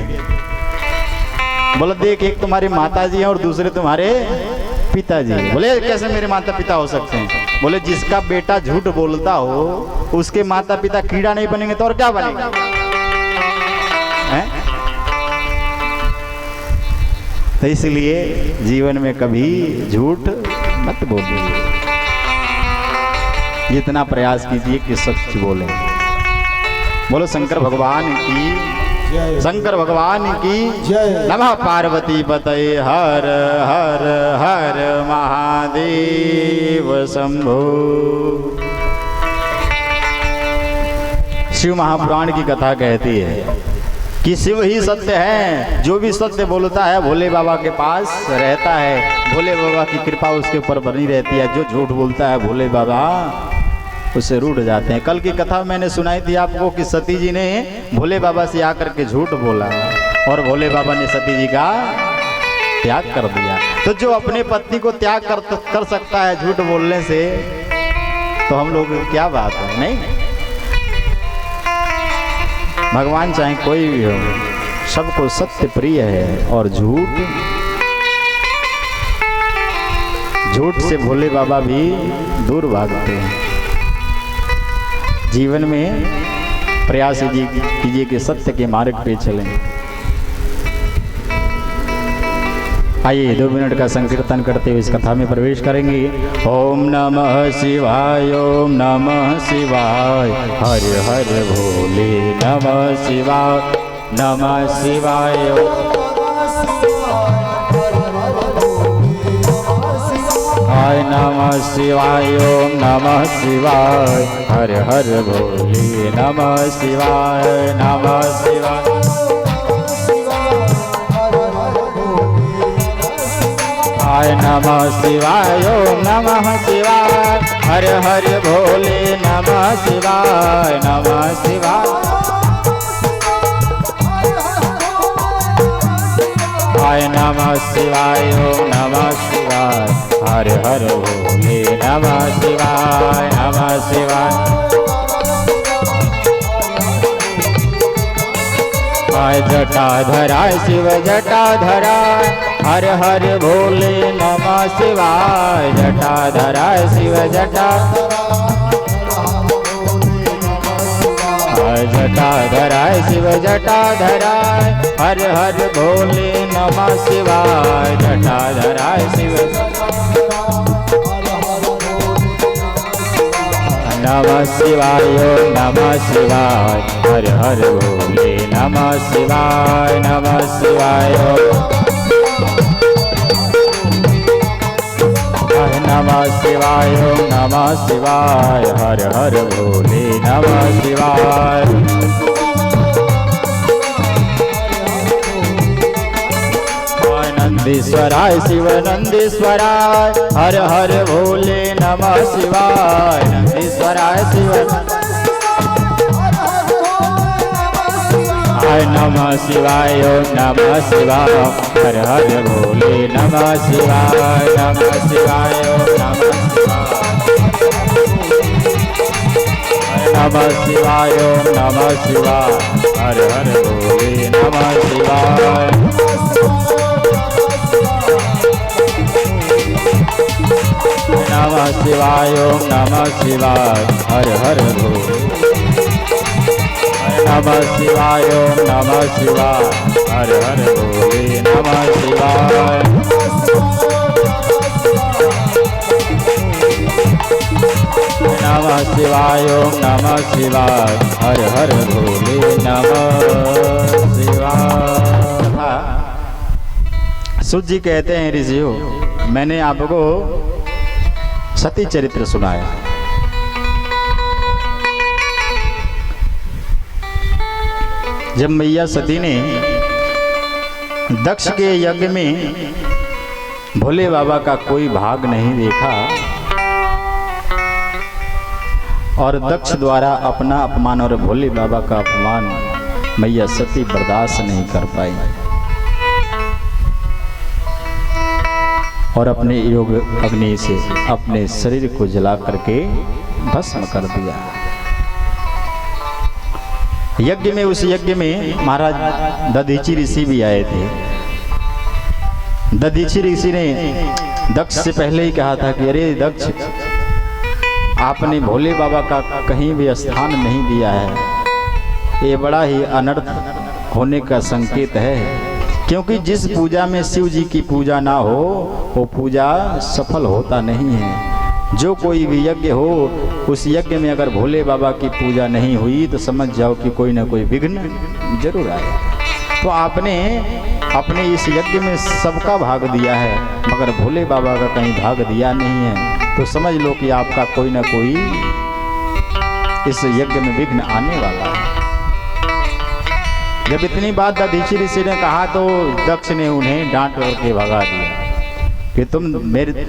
बोला देख एक तुम्हारी माताजी है और दूसरे तुम्हारे पिताजी। बोले कैसे मेरे माता पिता हो सकते हैं? बोले जिसका बेटा झूठ बोलता हो उसके माता पिता कीड़ा नहीं बनेंगे तो और क्या बनेगा हैं? तो इसलिए जीवन में कभी झूठ मत बोलिए, जितना प्रयास कीजिए कि सच बोले। बोलो शंकर भगवान की, शंकर भगवान की नमः। पार्वती पतये हर हर हर महादेव शंभो। शिव महापुराण की कथा कहती है कि शिव ही सत्य है, जो भी सत्य बोलता है भोले बाबा के पास रहता है, भोले बाबा की कृपा उसके ऊपर बनी रहती है। जो झूठ बोलता है भोले बाबा उससे रूठ जाते हैं। कल की कथा मैंने सुनाई थी आपको कि सती जी ने भोले बाबा से आकर के झूठ बोला और भोले बाबा ने सती जी का त्याग कर दिया। तो जो अपने पत्नी को त्याग कर सकता है झूठ बोलने से, तो हम लोग क्या बात है, नहीं? भगवान चाहे कोई भी हो, सबको सत्य प्रिय है और झूठ से भोले बाबा भी दूर भागते हैं। जीवन में प्रयास कीजिए कि सत्य के मार्ग पे चलें। आइए 2 मिनट का संकीर्तन करते हुए इस कथा में प्रवेश करेंगे। ओम नमः शिवाय, ओम नमः शिवाय, हर हर भोले नमः शिवाय, नमः शिवाय। हाय नमः शिवाय, ओम नमः शिवाय, हर हर भोले नमः शिवाय, नमः शिवाय। हाय नमः शिवाय, ओम नमः शिवाय, हर हर भोले नमः शिवाय, नमः शिवाय। हाय नमः शिवाय, ओम नमः शिवाय, हर हर भोले नमः शिवाय, नमः शिवाय। हाय जटाधराय शिव जटाधराय, हर हर भोले नमः शिवाय, जटाधराय शिव जटाधराय शिव जटाधराय, हर हर भोले नमः शिवाय, जटाधराय शिव। नमः शिवाय, नमः शिवाय, हर हर भोले नमः शिवाय, नमः शिवाय। नमः शिवाय, नमः शिवाय, हर हर भोले नमः शिवाय। नंदीश्वराय शिव नंदीश्वराय, हर हर भोले नमः शिवाय, नंदीश्वराय शिव। हाय नमः शिवाय, नमः शिवाय, हर हर भोले नमः शिवाय, नमः शिवाय, नमः शिवाय। नमः शिवाय, नमः शिवाय, हर हर भोले नमः शिवाय। नमः शिवाय, नमः शिवाय, हर हर भोले। नमः शिवाय, नमः शिवाय, हर हर भोले नमः शिवाय। नमः शिवाय, नमः शिवाय, हर हर भोले नमः शिवाय। सूत जी कहते हैं ऋषियों, मैंने आपको सती चरित्र सुनाया। जब मैया सती ने दक्ष के यज्ञ में भोले बाबा का कोई भाग नहीं देखा और दक्ष द्वारा अपना अपमान और भोले बाबा का अपमान मैया सती बर्दाश्त नहीं कर पाई और अपने योग अग्नि से अपने शरीर को जला करके भस्म कर दिया। यज्ञ में, उस यज्ञ में महाराज दधीची ऋषि भी आए थे। दधीची ऋषि ने दक्ष से पहले ही कहा था कि अरे दक्ष, आपने भोले बाबा का कहीं भी स्थान नहीं दिया है, ये बड़ा ही अनर्थ होने का संकेत है। क्योंकि जिस पूजा में शिव जी की पूजा ना हो वो पूजा सफल होता नहीं है। जो कोई भी यज्ञ हो उस यज्ञ में अगर भोले बाबा की पूजा नहीं हुई तो समझ जाओ कि कोई ना कोई विघ्न जरूर आए। तो आपने अपने इस यज्ञ में सबका भाग दिया है मगर भोले बाबा का कहीं भाग दिया नहीं है, तो समझ लो कि आपका कोई ना कोई इस यज्ञ में विघ्न आने वाला है। जब इतनी बात दधीचि ऋषि ने कहा तो दक्ष ने उन्हें डांट करके भगा दिया कि तुम मेरे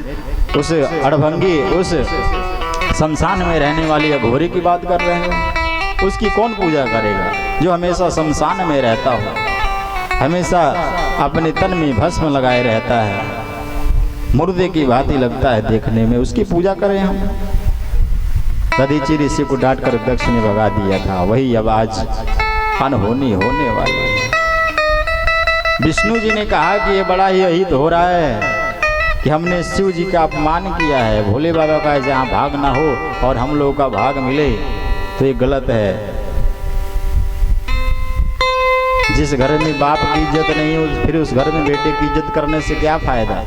उस अड़भंगी उस शमशान में रहने वाली अघोरी की बात कर रहे हो। उसकी कौन पूजा करेगा जो हमेशा शमशान में रहता हो, हमेशा अपने तन में भस्म लगाए रहता है, मुर्दे की भांति लगता है देखने में, उसकी पूजा करें हम। दधीचि ऋषि को डांट कर दक्ष ने भगा दिया था, वही अब आज अनहोनी होने वाली है। विष्णु जी ने कहा कि ये बड़ा ही अहित हो रहा है कि हमने शिव जी का अपमान किया है। भोले बाबा का जहाँ भाग ना हो और हम लोगों का भाग मिले तो ये गलत है। जिस घर में बाप की इज्जत नहीं हो फिर उस घर में बेटे की इज्जत करने से क्या फायदा।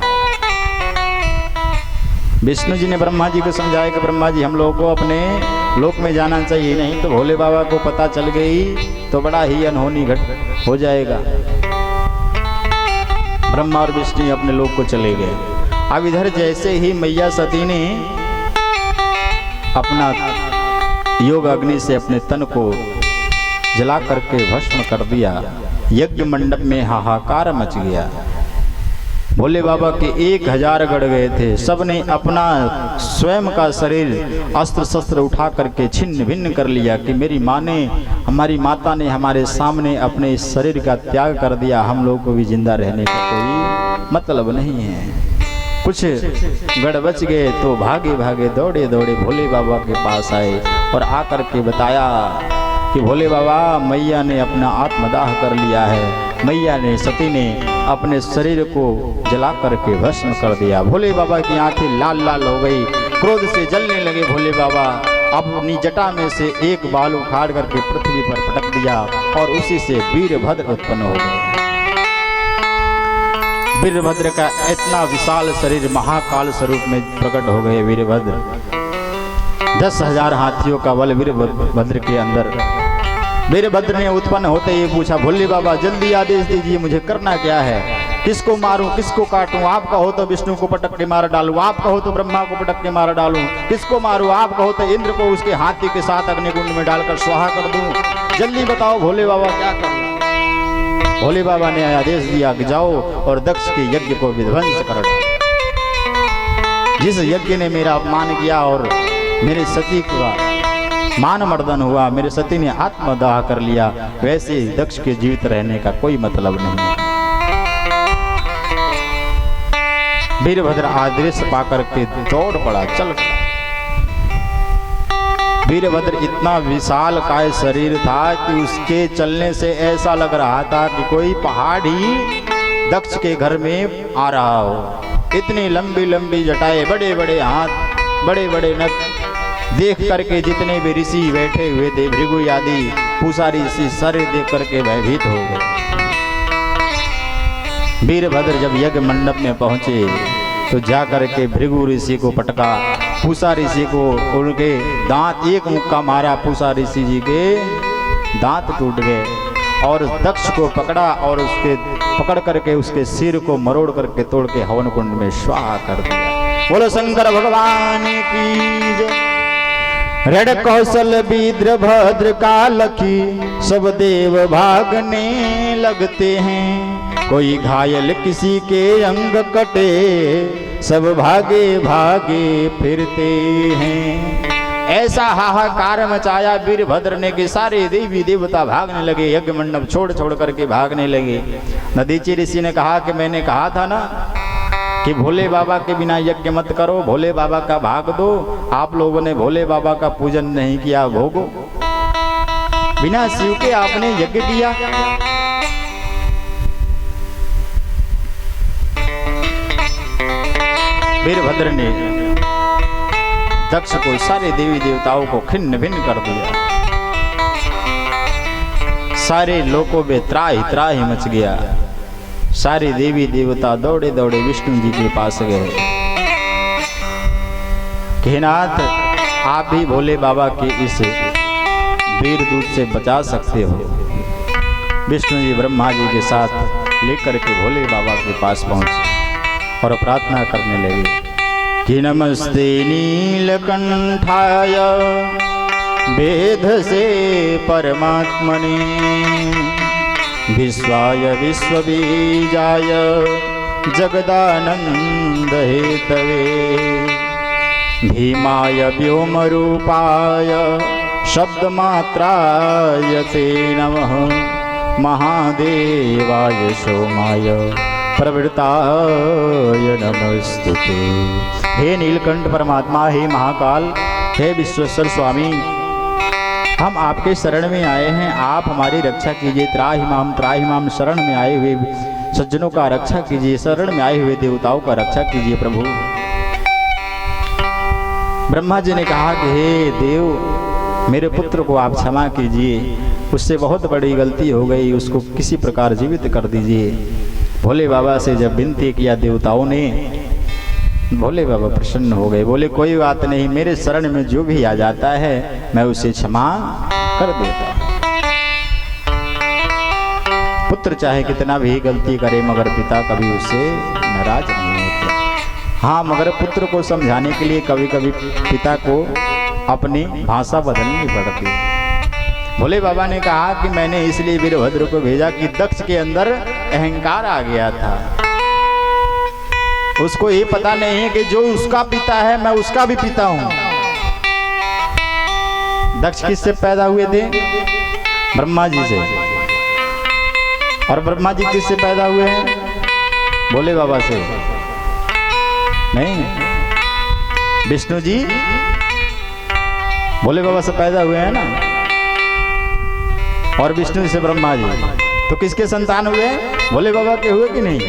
विष्णु जी ने ब्रह्मा जी को समझाया कि ब्रह्मा जी हम लोगों को अपने लोक में जाना चाहिए, नहीं तो भोले बाबा को पता चल गई तो बड़ा ही अनहोनी घट हो जाएगा। ब्रह्मा और विष्णु अपने लोक को चले गए। अब इधर जैसे ही मैया सती ने अपना योग अग्नि से अपने तन को जला करके भस्म कर दिया, यज्ञ मंडप में हाहाकार मच गया। भोले बाबा के 1000 गढ़ गए थे, सबने अपना स्वयं का शरीर अस्त्र शस्त्र उठा करके छिन्न भिन्न कर लिया कि मेरी माँ ने हमारी माता ने हमारे सामने अपने इस शरीर का त्याग कर दिया, हम लोग को भी जिंदा रहने का कोई मतलब नहीं है। कुछ गढ़ बच गए तो भागे भागे दौड़े दौड़े भोले बाबा के पास आए और आकर के बताया कि भोले बाबा मैया ने अपना आत्मदाह कर लिया है, मैया ने सती ने अपने शरीर को जला करके भस्म कर दिया। भोले बाबा की आंखें लाल लाल हो गई, क्रोध से जलने लगे। भोले बाबा अपनी जटा में से एक बाल उखाड़ करके पृथ्वी पर पटक दिया और उसी से वीरभद्र उत्पन्न हो गए। वीरभद्र का इतना विशाल शरीर महाकाल स्वरूप में प्रकट हो गए। वीरभद्र 10,000 हाथियों का बल वीरभद्र के अंदर। वीरभद्र ने उत्पन्न होते ही पूछा, भोले बाबा जल्दी आदेश दीजिए, मुझे करना क्या है, किसको मारूं किसको काटूं, आप कहो तो विष्णु को पटक के मार डालूं, आप कहो तो ब्रह्मा को पटक के मार डालूं, किसको मारूं, आप कहो तो इंद्र को उसके हाथी के साथ अग्निकुंड में डालकर स्वाहा कर दूं, जल्दी बताओ भोले बाबा क्या करूं। भोले बाबा ने आदेश दिया कि जाओ और दक्ष के यज्ञ को विध्वंस कर डालो। जिस यज्ञ ने मेरा अपमान किया और मेरे सती का मान मर्दन हुआ, मेरे सती ने आत्मदाह कर लिया, वैसे दक्ष के जीवित रहने का कोई मतलब नहीं। वीरभद्र आदेश पाकर के दौड़ पड़ा, चल पड़ा। वीरभद्र इतना विशाल काय शरीर था कि उसके चलने से ऐसा लग रहा था कि कोई पहाड़ ही दक्ष के घर में आ रहा हो। इतनी लंबी लंबी जटाएं, बड़े बड़े हाथ, बड़े बड़े नख, देख करके जितने भी ऋषि बैठे हुए थे, भृगु आदि पूषा ऋषि सारे देख करके भयभीत हो गए। वीरभद्र जब यज्ञ मंडप में पहुंचे तो जा करके भृगु ऋषि को पटका, पूषा ऋषि को उनके दांत एक मुक्का मारा, पूषा ऋषि जी के दांत टूट गए और दक्ष को पकड़ा और उसके पकड़ करके उसके सिर को मरोड़ करके तोड़ के हवन कुंड में स्वाहा कर दिया। बोलो शंकर भगवान की जय। रण कौशल वीरभद्र का लखी सब देव भागने लगते हैं, कोई घायल किसी के अंग कटे सब भागे भागे फिरते हैं। ऐसा हाहाकार मचाया वीरभद्र ने कि सारे देवी देवता भागने लगे, यज्ञ मंडप छोड़ छोड़ करके भागने लगे। दधीचि ऋषि ने कहा कि मैंने कहा था ना कि भोले बाबा के बिना यज्ञ मत करो, भोले बाबा का भाग दो। आप लोगों ने भोले बाबा का पूजन नहीं किया, भोगो। बिना शिव के आपने यज्ञ किया। वीरभद्र ने दक्ष को, सारे देवी देवताओं को खिन्न भिन्न कर दिया। सारे लोगों में त्राहि त्राहि मच गया। सारे देवी देवता दौड़े दौड़े विष्णु जी के पास गए कि नाथ, आप भी भोले बाबा के इस वीर दूत से बचा सकते हो। विष्णु जी ब्रह्मा जी के साथ लेकर के भोले बाबा के पास पहुंचे और प्रार्थना करने लगे कि नमस्ते नीलकंठाय वेद से परमात्मने विश्वाय विश्वबीजाय जगदानंद हेतवे भीमाय व्योमरूपाय शब्दमात्राय ते नमः महादेवाय सोमाय प्रवृत्ताय नमस्तुते। हे नीलकंठ परमात्मा, हे महाकाल, हे विश्वेश्वर स्वामी, हम आपके शरण में आए हैं, आप हमारी रक्षा कीजिए। त्राहि माम शरण में आए हुए सज्जनों का रक्षा कीजिए, शरण में आए हुए देवताओं का रक्षा कीजिए प्रभु। ब्रह्मा जी ने कहा कि हे देव, मेरे पुत्र को आप क्षमा कीजिए, उससे बहुत बड़ी गलती हो गई, उसको किसी प्रकार जीवित कर दीजिए। भोले बाबा से जब विनती किया देवताओं ने, भोले बाबा प्रसन्न हो गए, बोले कोई बात नहीं, मेरे शरण में जो भी आ जाता है मैं उसे क्षमा कर देता। पुत्र चाहे कितना भी गलती करे मगर पिता कभी उससे नाराज नहीं होते। हाँ, मगर पुत्र को समझाने के लिए कभी कभी पिता को अपनी भाषा बदलनी पड़ती है। भोले बाबा ने कहा कि मैंने इसलिए वीरभद्र को भेजा कि दक्ष के अंदर अहंकार आ गया था। उसको ये पता नहीं है कि जो उसका पिता है मैं उसका भी पिता हूं। दक्ष किससे पैदा हुए थे? ब्रह्मा जी से। और ब्रह्मा जी किससे पैदा हुए हैं? भोले बाबा से नहीं, विष्णु जी भोले बाबा से पैदा हुए हैं ना, और विष्णु से ब्रह्मा जी। तो किसके संतान हुए? भोले बाबा के हुए कि नहीं?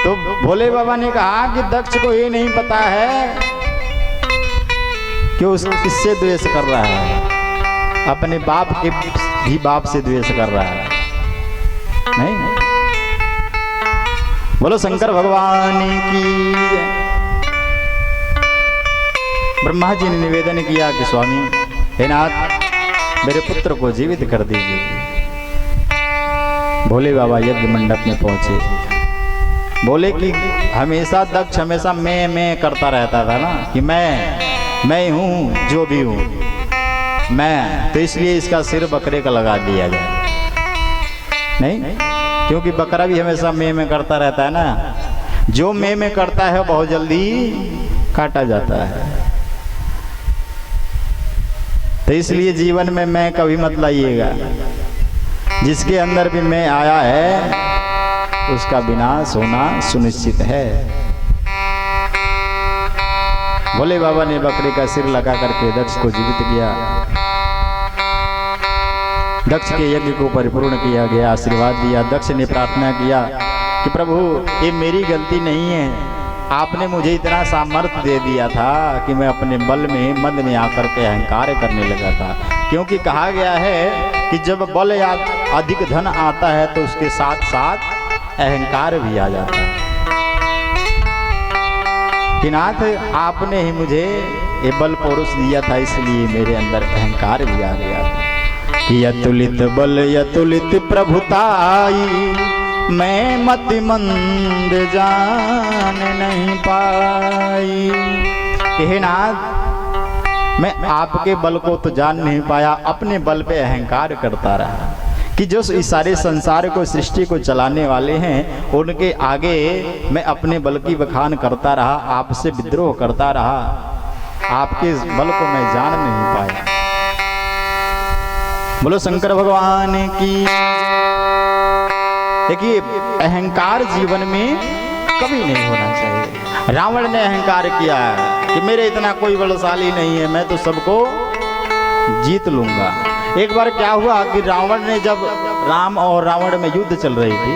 तो भोले बाबा ने कहा कि दक्ष को ये नहीं पता है कि उस किससे द्वेष कर रहा है, अपने बाप के भी बाप से द्वेष कर रहा है। नहीं, बोलो शंकर भगवान की। ब्रह्मा जी ने निवेदन किया कि स्वामी हे नाथ, मेरे पुत्र को जीवित कर दीजिए। भोले बाबा यज्ञ मंडप में पहुंचे। बोले कि हमेशा दक्ष हमेशा मैं करता रहता था ना, कि मैं हूं जो भी हूं मैं, तो इसलिए इसका सिर बकरे का लगा दिया जाए। नहीं, क्योंकि बकरा भी हमेशा मैं करता रहता है ना, जो मैं करता है बहुत जल्दी काटा जाता है। तो इसलिए जीवन में मैं कभी मत लाइएगा। जिसके अंदर भी मैं आया है उसका विनाश होना सुनिश्चित है। भोले बाबा ने बकरे का सिर लगा करके दक्ष को जीवित किया। दक्ष के यज्ञ को परिपूर्ण किया गया, आशीर्वाद दिया। दक्ष ने प्रार्थना किया कि प्रभु ये मेरी गलती नहीं है, आपने मुझे इतना सामर्थ्य दे दिया था कि मैं अपने बल में मद में आकर के अहंकार करने लगा था। क्योंकि कहा गया है कि जब बल या अधिक धन आता है तो उसके साथ साथ अहंकार भी आ जाता है। कि नाथ आपने ही मुझे ये बल पौरुष दिया था, इसलिए मेरे अंदर अहंकार भी आ गया था। कि अतुलित बल अतुलित प्रभुताई, मैं मति मंद जान नहीं पाई। हे नाथ, मैं आपके बल को तो जान नहीं पाया, अपने बल पे अहंकार करता रहा। कि जो इस सारे संसार को सृष्टि को चलाने वाले हैं उनके आगे मैं अपने बल की बखान करता रहा, आपसे विद्रोह करता रहा, आपके बल को मैं जान नहीं पाया। बोलो शंकर भगवान की। देखिए, अहंकार जीवन में कभी नहीं होना चाहिए। रावण ने अहंकार किया कि मेरे इतना कोई बलशाली नहीं है, मैं तो सबको जीत लूंगा। एक बार क्या हुआ कि रावण ने, जब राम और रावण में युद्ध चल रही थी,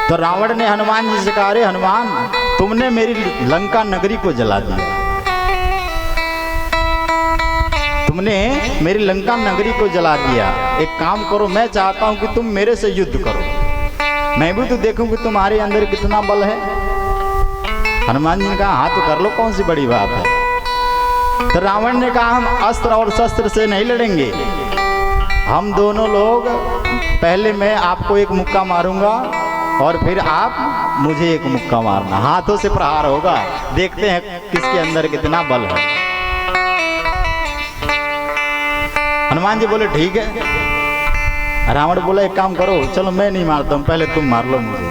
तो रावण ने हनुमान जी से कहा, अरे हनुमान, तुमने मेरी लंका नगरी को जला दिया। तुमने मेरी लंका नगरी को जला दिया, एक काम करो, मैं चाहता हूं कि तुम मेरे से युद्ध करो, मैं भी तो देखूं कि तुम्हारे अंदर कितना बल है। हनुमान जी ने कहा हाँ तो कर लो, कौन सी बड़ी बात है। तो रावण ने कहा हम अस्त्र और शस्त्र से नहीं लड़ेंगे, हम दोनों लोग, पहले मैं आपको एक मुक्का मारूंगा और फिर आप मुझे एक मुक्का मारना, हाथों से प्रहार होगा, देखते हैं किसके अंदर कितना बल है। हनुमान जी बोले ठीक है। रावण बोला एक काम करो, चलो मैं नहीं मारता हूं, पहले तुम मार लो मुझे।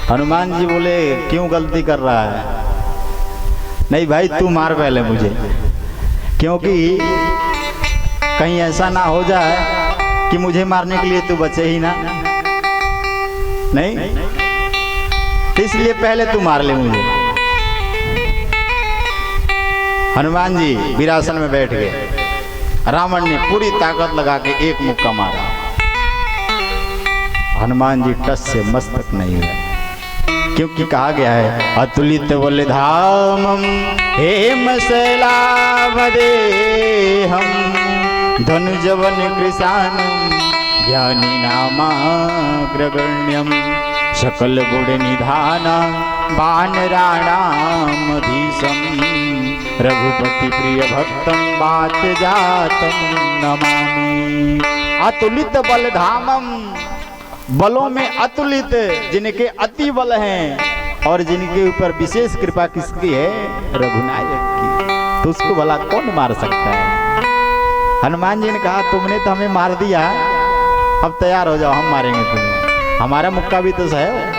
हनुमान जी बोले क्यों गलती कर रहा है? नहीं भाई तू मार पहले मुझे, क्योंकि कहीं ऐसा ना हो जाए कि मुझे मारने के लिए तू बचे ही ना, नहीं, इसलिए पहले तू मार ले मुझे। हनुमान जी वीरासन में बैठ गए, रावण ने पूरी ताकत लगा के एक मुक्का मारा, हनुमान जी टस से मस्तक नहीं हुए, क्योंकि कहा गया है अतुलित बलधामम हेम शैलावदेहम धनुजवन कृशानम ज्ञानी नामाग्रगण्यम सकल गुण निधान वानराणामधीशम रघुपति प्रिय भक्तम बात जातम नमामि। अतुलित बलधामम, बलों में अतुलित, जिनके अति बल हैं और जिनके ऊपर विशेष कृपा किसकी है? रघुनायक की। तो उसको भला कौन मार सकता है? हनुमान जी ने कहा तुमने तो हमें मार दिया, अब तैयार हो जाओ, हम मारेंगे तुम्हें, हमारा मुक्का भी तो है।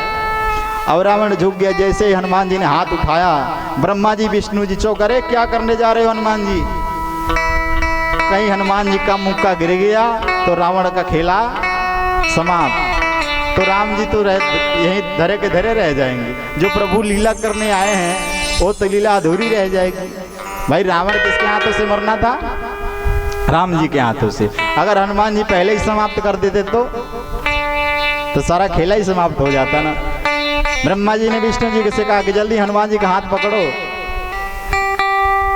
अब रावण झुक गया। जैसे ही हनुमान जी ने हाथ उठाया, ब्रह्मा जी विष्णु जी चौंक, अरे क्या करने जा रहे हो हनुमान जी? कहीं हनुमान जी का मुक्का गिर गया तो रावण का खेला समाप्त, तो राम जी तो यहीं धरे के धरे रह जाएंगे। जो प्रभु लीला करने आए हैं वो तो लीला अधूरी रह जाएगी। भाई रावण किसके हाथों से मरना था? राम जी के हाथों से। अगर हनुमान जी पहले ही समाप्त कर देते तो सारा खेला ही समाप्त हो जाता ना। ब्रह्मा जी ने विष्णु जी से कहा कि जल्दी हनुमान जी का हाथ पकड़ो।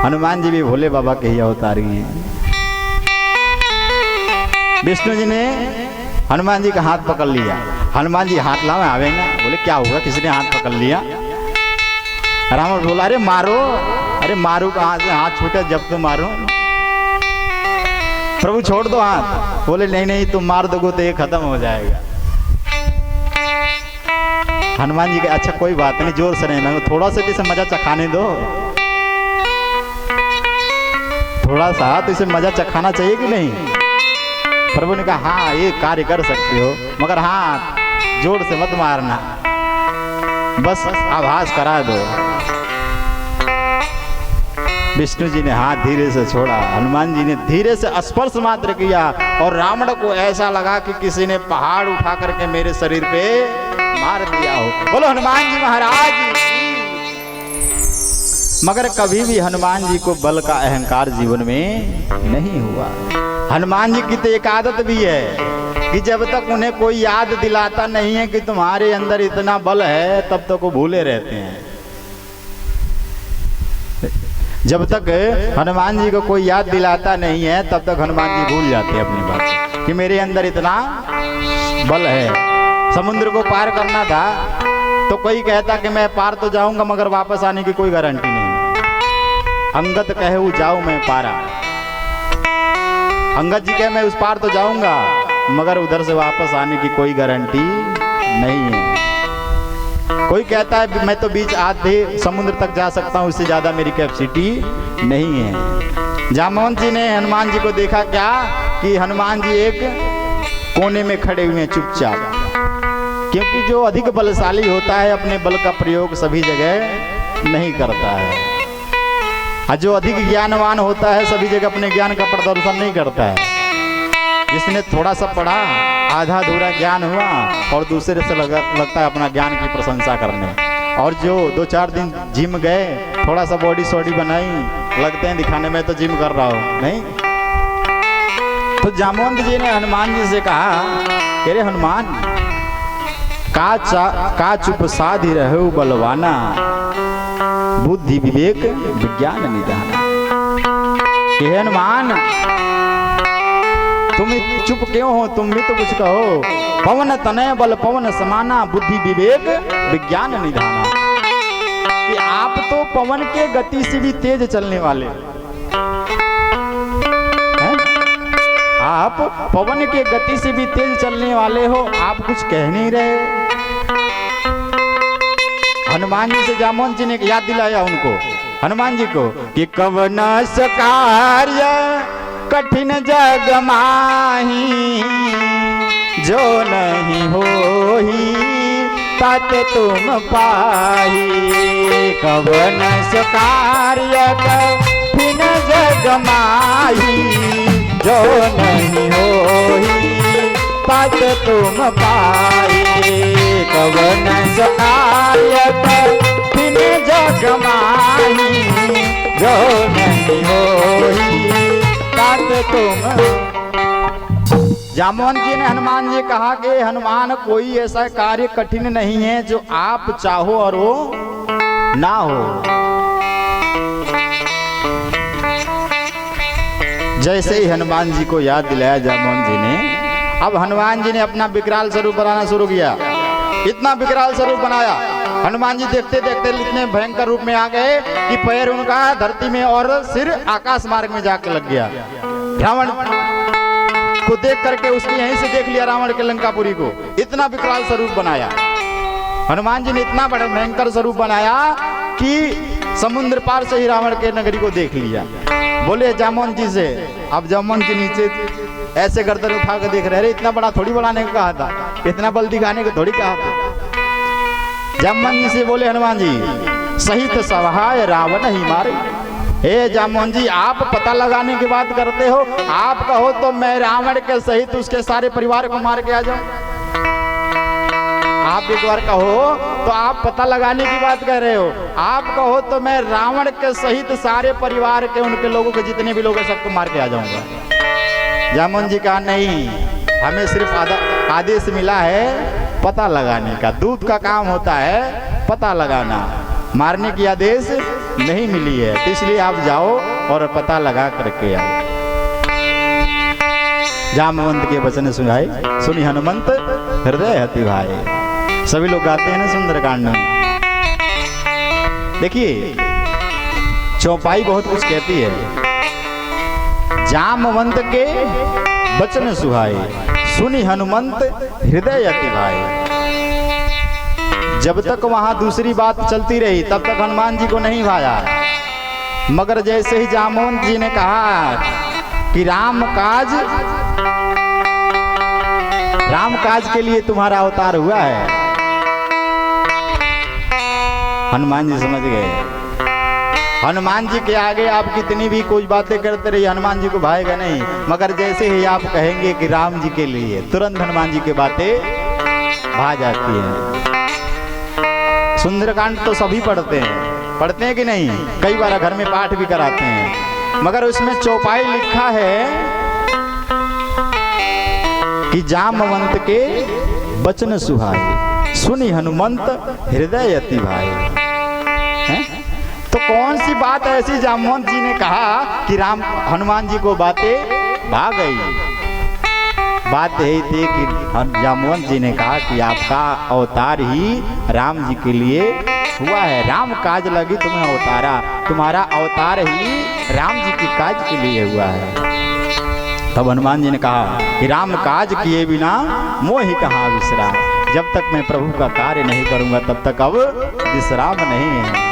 हनुमान जी भी भोले बाबा के ही अवतारी हैं। विष्णु जी ने हनुमान जी का हाथ पकड़ लिया। हनुमान जी हाथ लाओ आवे ना। बोले क्या होगा, किसने हाथ पकड़ लिया? रावण बोला अरे मारो। अरे मारू कहाँ से, हाथ छूटे जब तो मारो। प्रभु छोड़ दो हाथ। बोले नहीं नहीं, तुम मार दोगे तो ये खत्म हो जाएगा। हनुमान जी के अच्छा कोई बात नहीं, जोर से नहीं मांगो, थोड़ा सा इसे मजा चखाने दो, थोड़ा सा तो इसे मजा चखाना चाहिए कि नहीं? प्रभु ने कहा हाँ ये कार्य कर सकते हो, मगर हाँ जोर से मत मारना, बस आभास करा दो। विष्णु जी ने हाथ धीरे से छोड़ा, हनुमान जी ने धीरे से स्पर्श मात्र किया और रावण को ऐसा लगा कि किसी ने पहाड़ उठा करके मेरे शरीर पे मार दिया हो। बोलो हनुमान जी महाराज। मगर कभी भी हनुमान जी को बल का अहंकार जीवन में नहीं हुआ। हनुमान जी की तो एक आदत भी है कि जब तक उन्हें कोई याद दिलाता नहीं है कि तुम्हारे अंदर इतना बल है, तब तक वो भूले रहते हैं। जब तक हनुमान जी को कोई याद दिलाता नहीं है, तब तक हनुमान जी भूल जाते हैं अपनी बात कि मेरे अंदर इतना बल है। समुद्र को पार करना था तो कोई कहता कि मैं पार तो जाऊंगा, मगर वापस आने की कोई गारंटी नहीं। अंगद कहे वो जाऊं मैं पारा। अंगद जी कहे मैं उस पार तो जाऊंगा, मगर उधर से वापस आने की कोई गारंटी नहीं है। कोई कहता है मैं तो बीच आधे समुद्र तक जा सकता हूँ, उससे ज्यादा मेरी कैपेसिटी नहीं है। जामवंत जी ने हनुमान जी को देखा क्या कि हनुमान जी एक कोने में खड़े हुए हैं चुपचाप, क्योंकि जो अधिक बलशाली होता है अपने बल का प्रयोग सभी जगह नहीं करता है, और जो अधिक ज्ञानवान होता है सभी जगह अपने ज्ञान का प्रदर्शन नहीं करता है। जिसने थोड़ा सा पढ़ा, आधा अधूरा ज्ञान हुआ और दूसरे से लगता है अपना ज्ञान की प्रशंसा करने, और जो 2-4 दिन जिम गए, थोड़ा सा बॉडी सॉडी बनाई, लगते हैं दिखाने में तो जिम कर रहा हो, नहीं। तो जामवंत जी ने हनुमान जी से कहा अरे हनुमान, का चुप साधि रहो बलवाना, बुद्धि विवेक विज्ञान निधाना। कि हे हनुमान तुम चुप क्यों हो, तुम भी तो कुछ कहो। पवन तनय बल पवन समाना, बुद्धि विवेक विज्ञान निधाना। कि आप तो पवन के गति से भी तेज चलने वाले हैं? आप पवन के गति से भी तेज चलने वाले हो, आप कुछ कह नहीं रहे हो। हनुमान जी से जामवंत जी ने याद दिलाया उनको, हनुमान जी को, कि कवन कार्य कठिन जग माही, जो नहीं होही तात तुम पाही। कवन कार्य कठिन जग माही, जो नहीं होही तात तुम पाही। कवन कार्य कठिन जग माही, जो नहीं होही तात तुम। जामवंत जी ने हनुमान जी कहा कि हनुमान कोई ऐसा कार्य कठिन नहीं है जो आप चाहो और वो ना हो। जैसे ही हनुमान जी को याद दिलाया जामवंत जी ने, अब हनुमान जी ने अपना विकराल स्वरूप बनाना शुरू किया। इतना विकराल स्वरूप बनाया, हनुमान जी देखते देखते इतने भयंकर रूप में आ गए कि पैर उनका धरती में और सिर आकाश मार्ग में जाकर लग गया। रावण को देख करके उसने यहीं से देख लिया रावण के लंकापुरी को। इतना विकराल स्वरूप बनाया हनुमान जी ने, इतना बड़ा भयंकर स्वरूप बनाया कि समुद्र पार से ही रावण के नगरी को देख लिया। बोले जामवंत जी से, अब जामवंत जी नीचे ऐसे गर्दन उठा कर देख रहे, इतना बड़ा थोड़ी बढ़ाने को कहा था, इतना बल दिखाने को थोड़ी कहा था। जामवंत जी से बोले हनुमान जी, सहित सहाय रावण ही मारे। हे जामवंत जी, आप पता लगाने की बात करते हो, आप कहो तो मैं रावण के सहित उसके सारे परिवार को मार के आ जाऊं। आप एक बार कहो तो आप पता लगाने की बात कर रहे हो, आप कहो तो मैं रावण के सहित सारे परिवार के, उनके लोगों के जितने भी लोग हैं सबको मार के आ जाऊंगा। जामवंत जी कहा नहीं, हमें सिर्फ आदेश मिला है पता लगाने का। दूत का काम होता है पता लगाना, मारने की आदेश नहीं मिली है, तो इसलिए आप जाओ और पता लगा करके आओ। जामवंत के वचन सुनी हनुमंत हृदय अति भाए। सभी लोग गाते हैं ना सुंदरकांड में। देखिए चौपाई बहुत कुछ कहती है। जामवंत के वचन सुहाए, सुनी हनुमंत हृदय अति भाए। जब तक वहां दूसरी बात चलती रही तब तक हनुमान जी को नहीं भाया, मगर जैसे ही जामवंत जी ने कहा कि राम काज के लिए तुम्हारा अवतार हुआ है, हनुमान जी समझ गए। हनुमान जी के आगे आप कितनी भी कोई बातें करते रहिए, हनुमान जी को भाएगा नहीं, मगर जैसे ही आप कहेंगे कि राम जी के लिए, तुरंत हनुमान जी की बातें भा जाती हैं। सुंदरकांड तो सभी पढ़ते हैं कि नहीं, कई बार घर में पाठ भी कराते हैं, मगर उसमें चौपाई लिखा है कि जामवंत के वचन सुहाए, सुनी हनुमंत हृदय अति भाए। तो कौन सी बात ऐसी जामवंत जी ने कहा कि हनुमान जी को बातें भा गई? बात यही थी कि जामवंत जी ने कहा कि आपका अवतार ही राम जी के लिए हुआ है, राम काज लगी तुम्हें अवतारा, तुम्हारा अवतार ही राम जी की काज के लिए हुआ है। तब हनुमान जी ने कहा कि राम काज किए बिना मोहि कहाँ विश्राम। जब तक मैं प्रभु का कार्य नहीं करूंगा तब तक अब विश्राम नहीं है।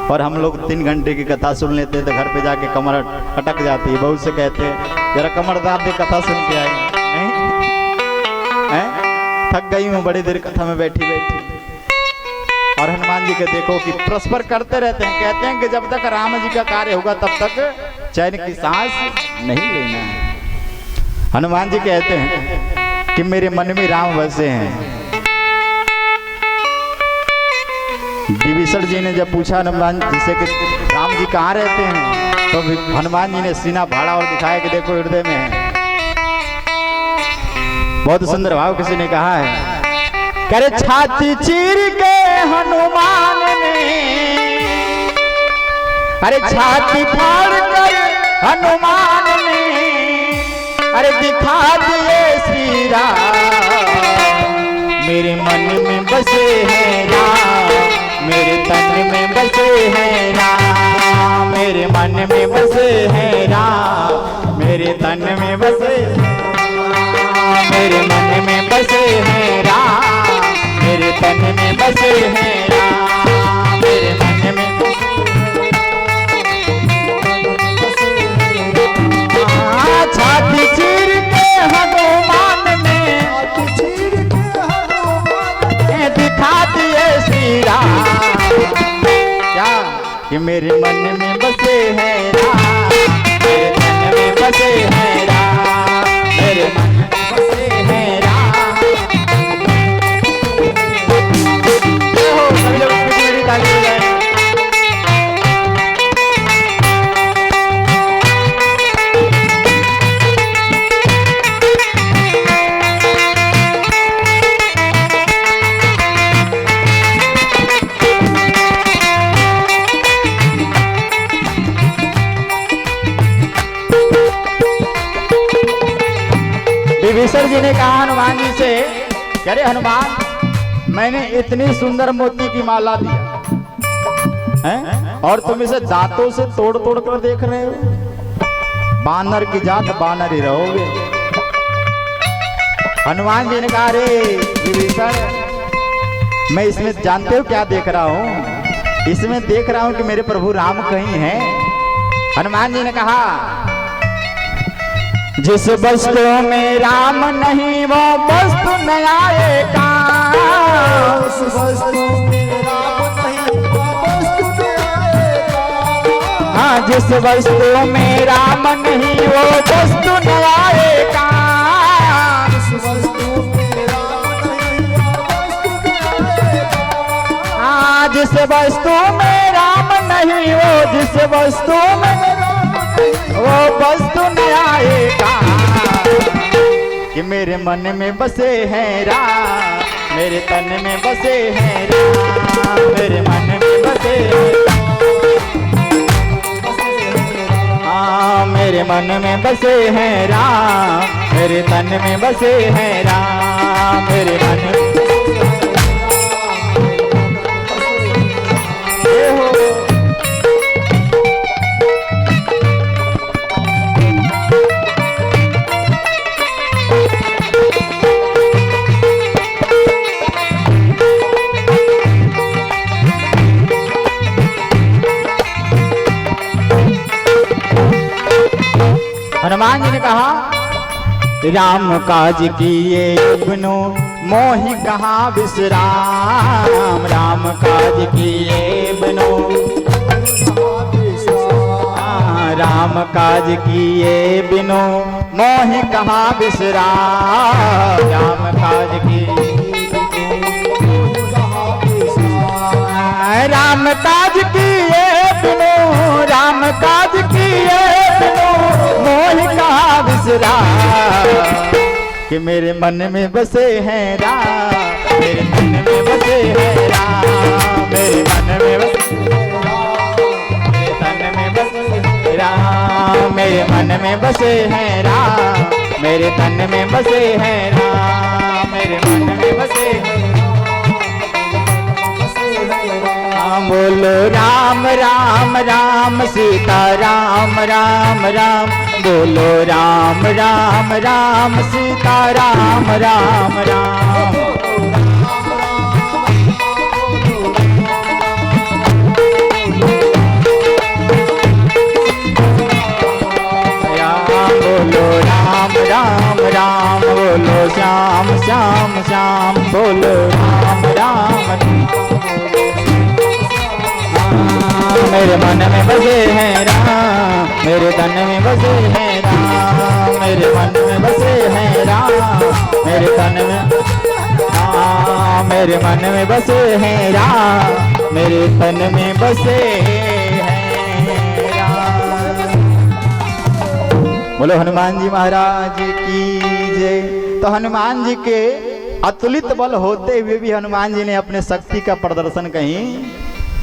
और हम लोग 3 घंटे की कथा सुन लेते हैं तो घर पे जाके कमर अटक जाती है। बहुत से कहते हैं जरा कमर दाब दे, कथा सुन के आए, थक गई हूँ बड़ी देर कथा में बैठी बैठी। और हनुमान जी के देखो कि परस्पर करते रहते हैं, कहते हैं कि जब तक राम जी का कार्य होगा तब तक चैन की सांस नहीं लेना है। हनुमान जी कहते हैं कि मेरे मन में राम बसे हैं। विभीषण जी ने जब पूछा हनुमान जी से कि राम जी कहाँ रहते हैं, तो हनुमान जी ने सीना फाड़ा और दिखाया कि देखो हृदय में है। बहुत सुंदर भाव किसी ने कहा है, करे छाती चीर के हनुमान ने, अरे छाती फाड़ कर हनुमान ने अरे दिखा दिए श्री राम। मेरे मन में बसे हैं राम, मेरे तन में बसे हैं राम। मेरे मन में बसे हैं राम, मेरे तन में बसे राम। मेरे मन में बसे हैं राम, मेरे तन में बसे हैं राम। मेरे मन में छाती चीर के हनुमान ने दिखा दिए श्री राम। क्या कि मेरे मन में बसे हैं राम, मेरे तन में बसे हैं राम। मेरे मन में बसे हैं राम। सभी लोग मेरी ताली बजाएं। विभीषण जी ने कहा हनुमान जी से, कह रहे हनुमान मैंने इतनी सुंदर मोती की माला दिया है और तुम इसे दांतों से तोड़ तोड़ कर देख रहे हो। बानर की जात बानर ही रहोगे। हनुमान जी ने कहा रे विभीषण मैं इसमें जानते हो क्या देख रहा हूं? इसमें देख रहा हूं कि मेरे प्रभु राम कहीं हैं। हनुमान जी ने कहा जिस वस्तु में राम नहीं वो वस्तु न आएगा। उस वस्तु में राम नहीं वो वस्तु न आएगा। हाँ जिस वस्तु में राम नहीं वो वस्तु न आएगा। उस वस्तु में राम नहीं वो वस्तु न आएगा। हाँ जिस वस्तु में राम नहीं वो जिस वस्तु में वो वस्तु न आएगा। कि मेरे मन में बसे हैं राम, मेरे तन में बसे हैं राम। मेरे मन में बसे हाँ मेरे मन में बसे हैं राम, मेरे तन में बसे हैं राम। मेरे मन में हनुमान जी ने कहा राम काज किए बिनु मोहि कहाँ विश्राम। राम काज किए बिनु राम काज किए बिनु मोहि कहाँ विश्राम। राम काज किए राम काज किए बिनु राम काज किए बिनु मोहि कहाँ विश्राम। कि मेरे मन में बसे हैं राम, मेरे मन में बसे हैं राम। मेरे मन में बसे मेरे तन में बसे राम। मेरे मन में बसे हैं राम, मेरे तन में बसे हैं राम। मेरे मन में बसे राम। बोलो राम राम राम सीता राम राम राम। बोलो राम राम राम सीता राम राम राम। बोलो राम राम राम। बोलो श्याम श्याम श्याम। बोलो राम राम। मेरे मन में बसे हैं राम, मेरे तन में बसे हैं राम। मेरे मन में बसे हैं राम, मेरे तन में मेरे मन में बसे हैं राम, मेरे तन में बसे हैं राम। बोलो हनुमान जी महाराज की जय। तो हनुमान जी के अतुलित बल होते हुए भी हनुमान जी ने अपने शक्ति का प्रदर्शन कहीं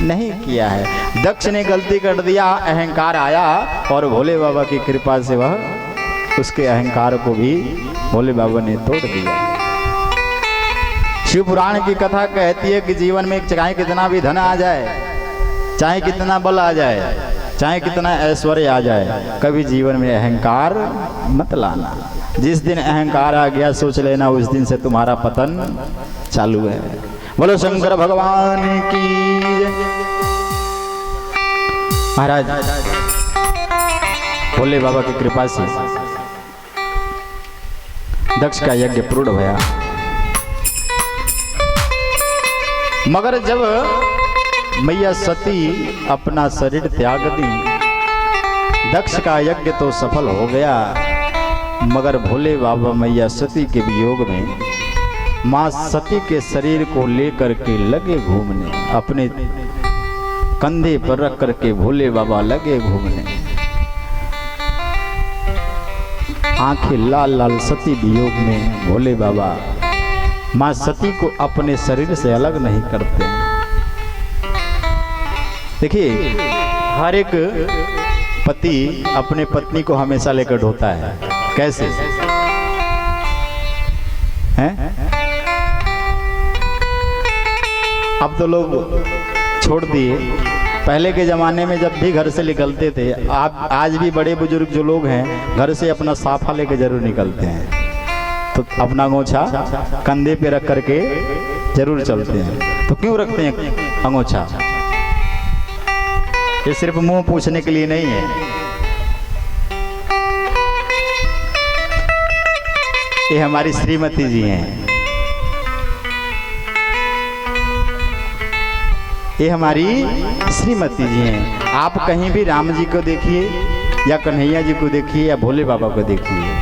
नहीं किया है। दक्ष ने गलती कर दिया, अहंकार आया और भोले बाबा की कृपा से वह उसके अहंकार को भी भोले बाबा ने तोड़ दिया। शिव पुराण की कथा कहती है कि जीवन में चाहे कितना भी धन आ जाए, चाहे कितना बल आ जाए, चाहे कितना ऐश्वर्य आ जाए, कभी जीवन में अहंकार मत लाना। जिस दिन अहंकार आ गया सोच लेना उस दिन से तुम्हारा पतन चालू है। बोलो शंकर भगवान की जय। महाराज भोले बाबा की कृपा से दक्ष का यज्ञ पूर्ण भया। मगर जब मैया सती अपना शरीर त्याग दी, दक्ष का यज्ञ तो सफल हो गया, मगर भोले बाबा मैया सती के वियोग में मां सती के शरीर को लेकर के लगे घूमने, अपने कंधे पर रख करके भोले बाबा लगे घूमने। आंखें लाल लाल सती वियोग में भोले बाबा मां सती को अपने शरीर से अलग नहीं करते। देखिए, हर एक पति अपने पत्नी को हमेशा लेकर ढोता है। कैसे हैं? अब तो लोग छोड़ दिए। पहले के ज़माने में जब भी घर से निकलते थे, आप आज भी बड़े बुजुर्ग जो लोग हैं घर से अपना साफा लेके जरूर निकलते हैं, तो अपना अंगोछा कंधे पे रख करके जरूर चलते हैं। तो क्यों रखते हैं अंगोछा? ये सिर्फ मुंह पूछने के लिए नहीं है। ये हमारी श्रीमती जी हैं, ये हमारी श्रीमती जी हैं। आप कहीं भी राम जी को देखिए या कन्हैया जी को देखिए या भोले बाबा को देखिए,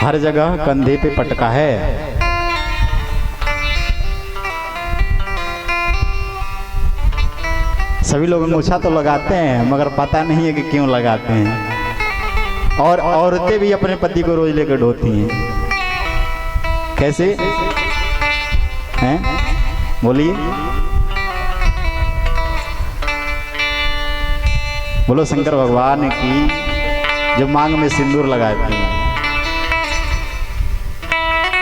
हर जगह कंधे पे पटका है। सभी लोग अंगूछा तो लगाते हैं, मगर पता नहीं है कि क्यों लगाते हैं। और औरतें भी अपने पति को रोज लेकर ढोती हैं। कैसे हैं? बोलिए। बोलो शंकर भगवान की। जो मांग में सिंदूर लगाती हैं,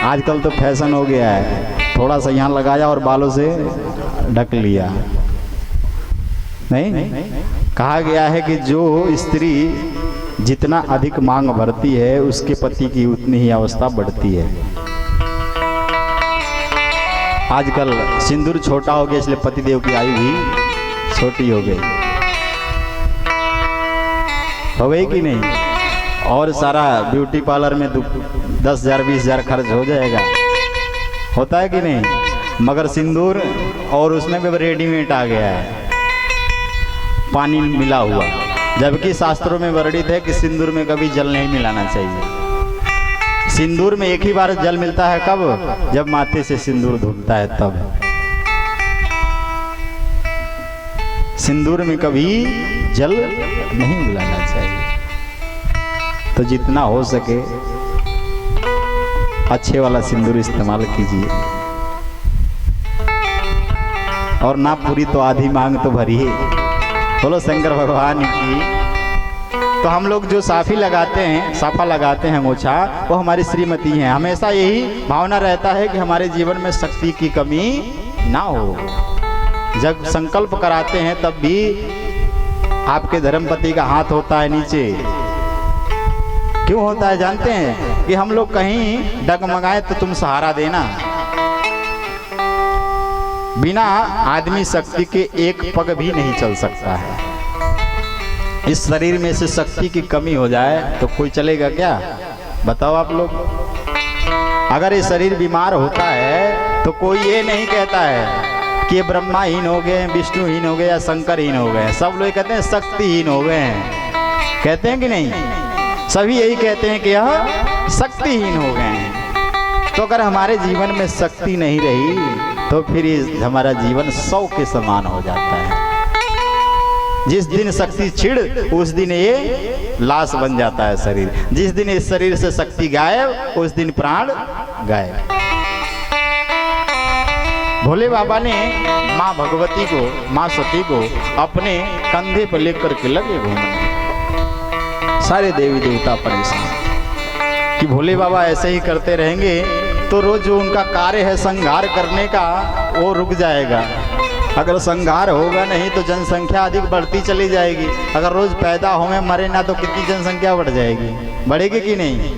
आजकल तो फैशन हो गया है, थोड़ा सा यहाँ लगाया और बालों से ढक लिया। नहीं, कहा गया है कि जो स्त्री जितना अधिक मांग भरती है उसके पति की उतनी ही अवस्था बढ़ती है। आजकल सिंदूर छोटा हो गया, इसलिए पतिदेव की आयु भी छोटी हो गई कि नहीं? और सारा ब्यूटी पार्लर में 10,000 20,000 खर्च हो जाएगा, होता है कि नहीं? मगर सिंदूर और उसमें भी रेडीमेड आ गया है, पानी मिला हुआ, जबकि शास्त्रों में वर्णित है कि सिंदूर में कभी जल नहीं मिलाना चाहिए। सिंदूर में एक ही बार जल मिलता है, कब? जब माथे से सिंदूर धुलता है तब। सिंदूर में कभी जल नहीं मिलाना चाहिए। तो जितना हो सके अच्छे वाला सिंदूर इस्तेमाल कीजिए। और ना पूरी तो आधी मांग तो भरी है। बोलो शंकर भगवान की। तो हम लोग जो साफा लगाते हैं अंगूछा, वो हमारी श्रीमती हैं। हमेशा यही भावना रहता है कि हमारे जीवन में शक्ति की कमी ना हो। जब संकल्प कराते हैं तब भी आपके धर्मपति का हाथ होता है नीचे। क्यों होता है जानते हैं? कि हम लोग कहीं डगमगाए तो तुम सहारा देना। बिना आदमी शक्ति के एक पग भी नहीं चल सकता है। इस शरीर में से शक्ति की कमी हो जाए तो कोई चलेगा क्या? बताओ आप लोग। अगर ये शरीर बीमार होता है तो कोई ये नहीं कहता है कि ये ब्रह्माहीन हो गए, विष्णुहीन हो गए या शंकरहीन हो गए। सब लोग कहते हैं शक्तिहीन हो गए हैं। कहते हैं कि नहीं? सभी यही कहते हैं कि यह शक्तिहीन हो गए हैं। तो अगर हमारे जीवन में शक्ति नहीं रही तो फिर हमारा जीवन 100 के समान हो जाता है। जिस दिन शक्ति छिड़ उस दिन ये लाश बन जाता है शरीर। जिस दिन इस शरीर से शक्ति गायब उस दिन प्राण गायब। भोले बाबा ने माँ भगवती को, माँ सती को अपने कंधे पर लेकर के लगे घूमने। सारे देवी देवता परेशान कि भोले बाबा ऐसे ही करते रहेंगे तो रोज जो उनका कार्य है संहार करने का वो रुक जाएगा। अगर संहार होगा नहीं तो जनसंख्या अधिक बढ़ती चली जाएगी। अगर रोज पैदा होंगे मरे ना तो कितनी जनसंख्या बढ़ जाएगी, बढ़ेगी कि नहीं?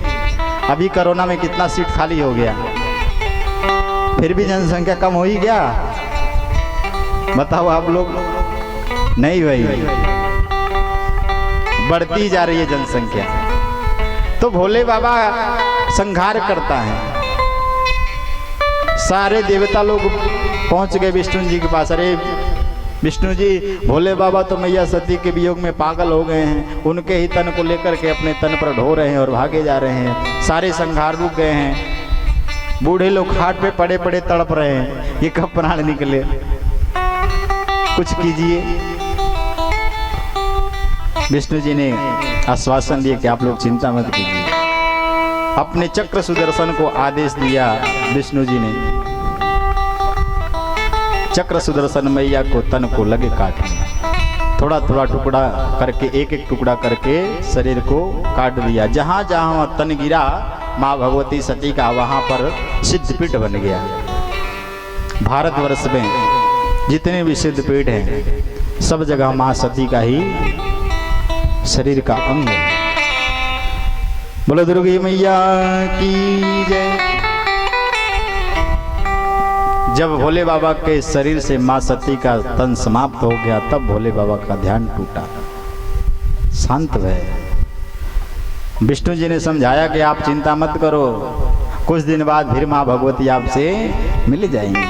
अभी कोरोना में कितना सीट खाली हो गया, फिर भी जनसंख्या कम हो ही गया। बताओ आप लोग, नहीं भाई, बढ़ती जा रही है जनसंख्या। तो भोले बाबा संहार करता है। सारे देवता लोग पहुंच गए विष्णु जी के पास। अरे विष्णु जी, भोले बाबा तो मैया सती के वियोग में पागल हो गए हैं, उनके ही तन को लेकर के अपने तन पर ढो रहे हैं और भागे जा रहे हैं। सारे संहार रुक गए हैं। बूढ़े लोग खाट पे पड़े पड़े तड़प रहे हैं, ये कब प्राण निकले, कुछ कीजिए। विष्णु जी ने आश्वासन दिया कि आप लोग चिंता मत कीजिए। अपने चक्र सुदर्शन को आदेश दिया विष्णु जी ने। चक्र सुदर्शन मैया को तन को लगे काटने, थोड़ा थोड़ा टुकड़ा करके, एक एक टुकड़ा करके शरीर को काट दिया। जहां जहां तन गिरा माँ भगवती सती का, वहां पर सिद्धपीठ बन गया। भारतवर्ष में जितने भी सिद्धपीठ हैं सब जगह माँ सती का ही शरीर का अंग है। बोलो दुर्गे मैया की जय। जब भोले बाबा के शरीर से माँ सती का तन समाप्त हो गया तब भोले बाबा का ध्यान टूटा, शांत भय। विष्णु जी ने समझाया कि आप चिंता मत करो, कुछ दिन बाद फिर माँ भगवती आपसे मिल जाएंगी।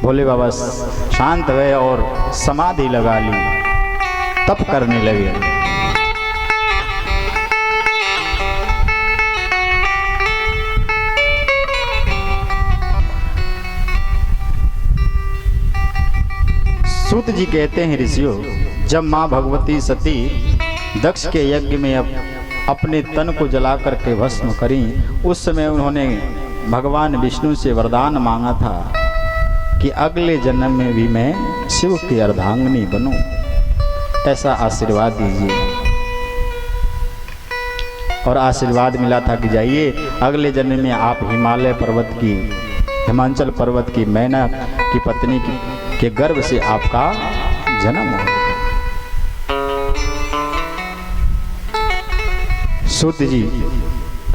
भोले बाबा शांत हुए और समाधि लगा ली, तप करने लगे। सूत जी कहते हैं ऋषियों, जब माँ भगवती सती दक्ष के यज्ञ में अपने तन को जला करके भस्म करी, उस समय उन्होंने भगवान विष्णु से वरदान मांगा था कि अगले जन्म में भी मैं शिव की अर्धांगिनी बनूं, ऐसा आशीर्वाद दीजिए। और आशीर्वाद मिला था कि जाइए अगले जन्म में आप हिमालय पर्वत की, हिमाचल पर्वत की मैना की पत्नी के गर्भ से आपका जन्म हो। सूत जी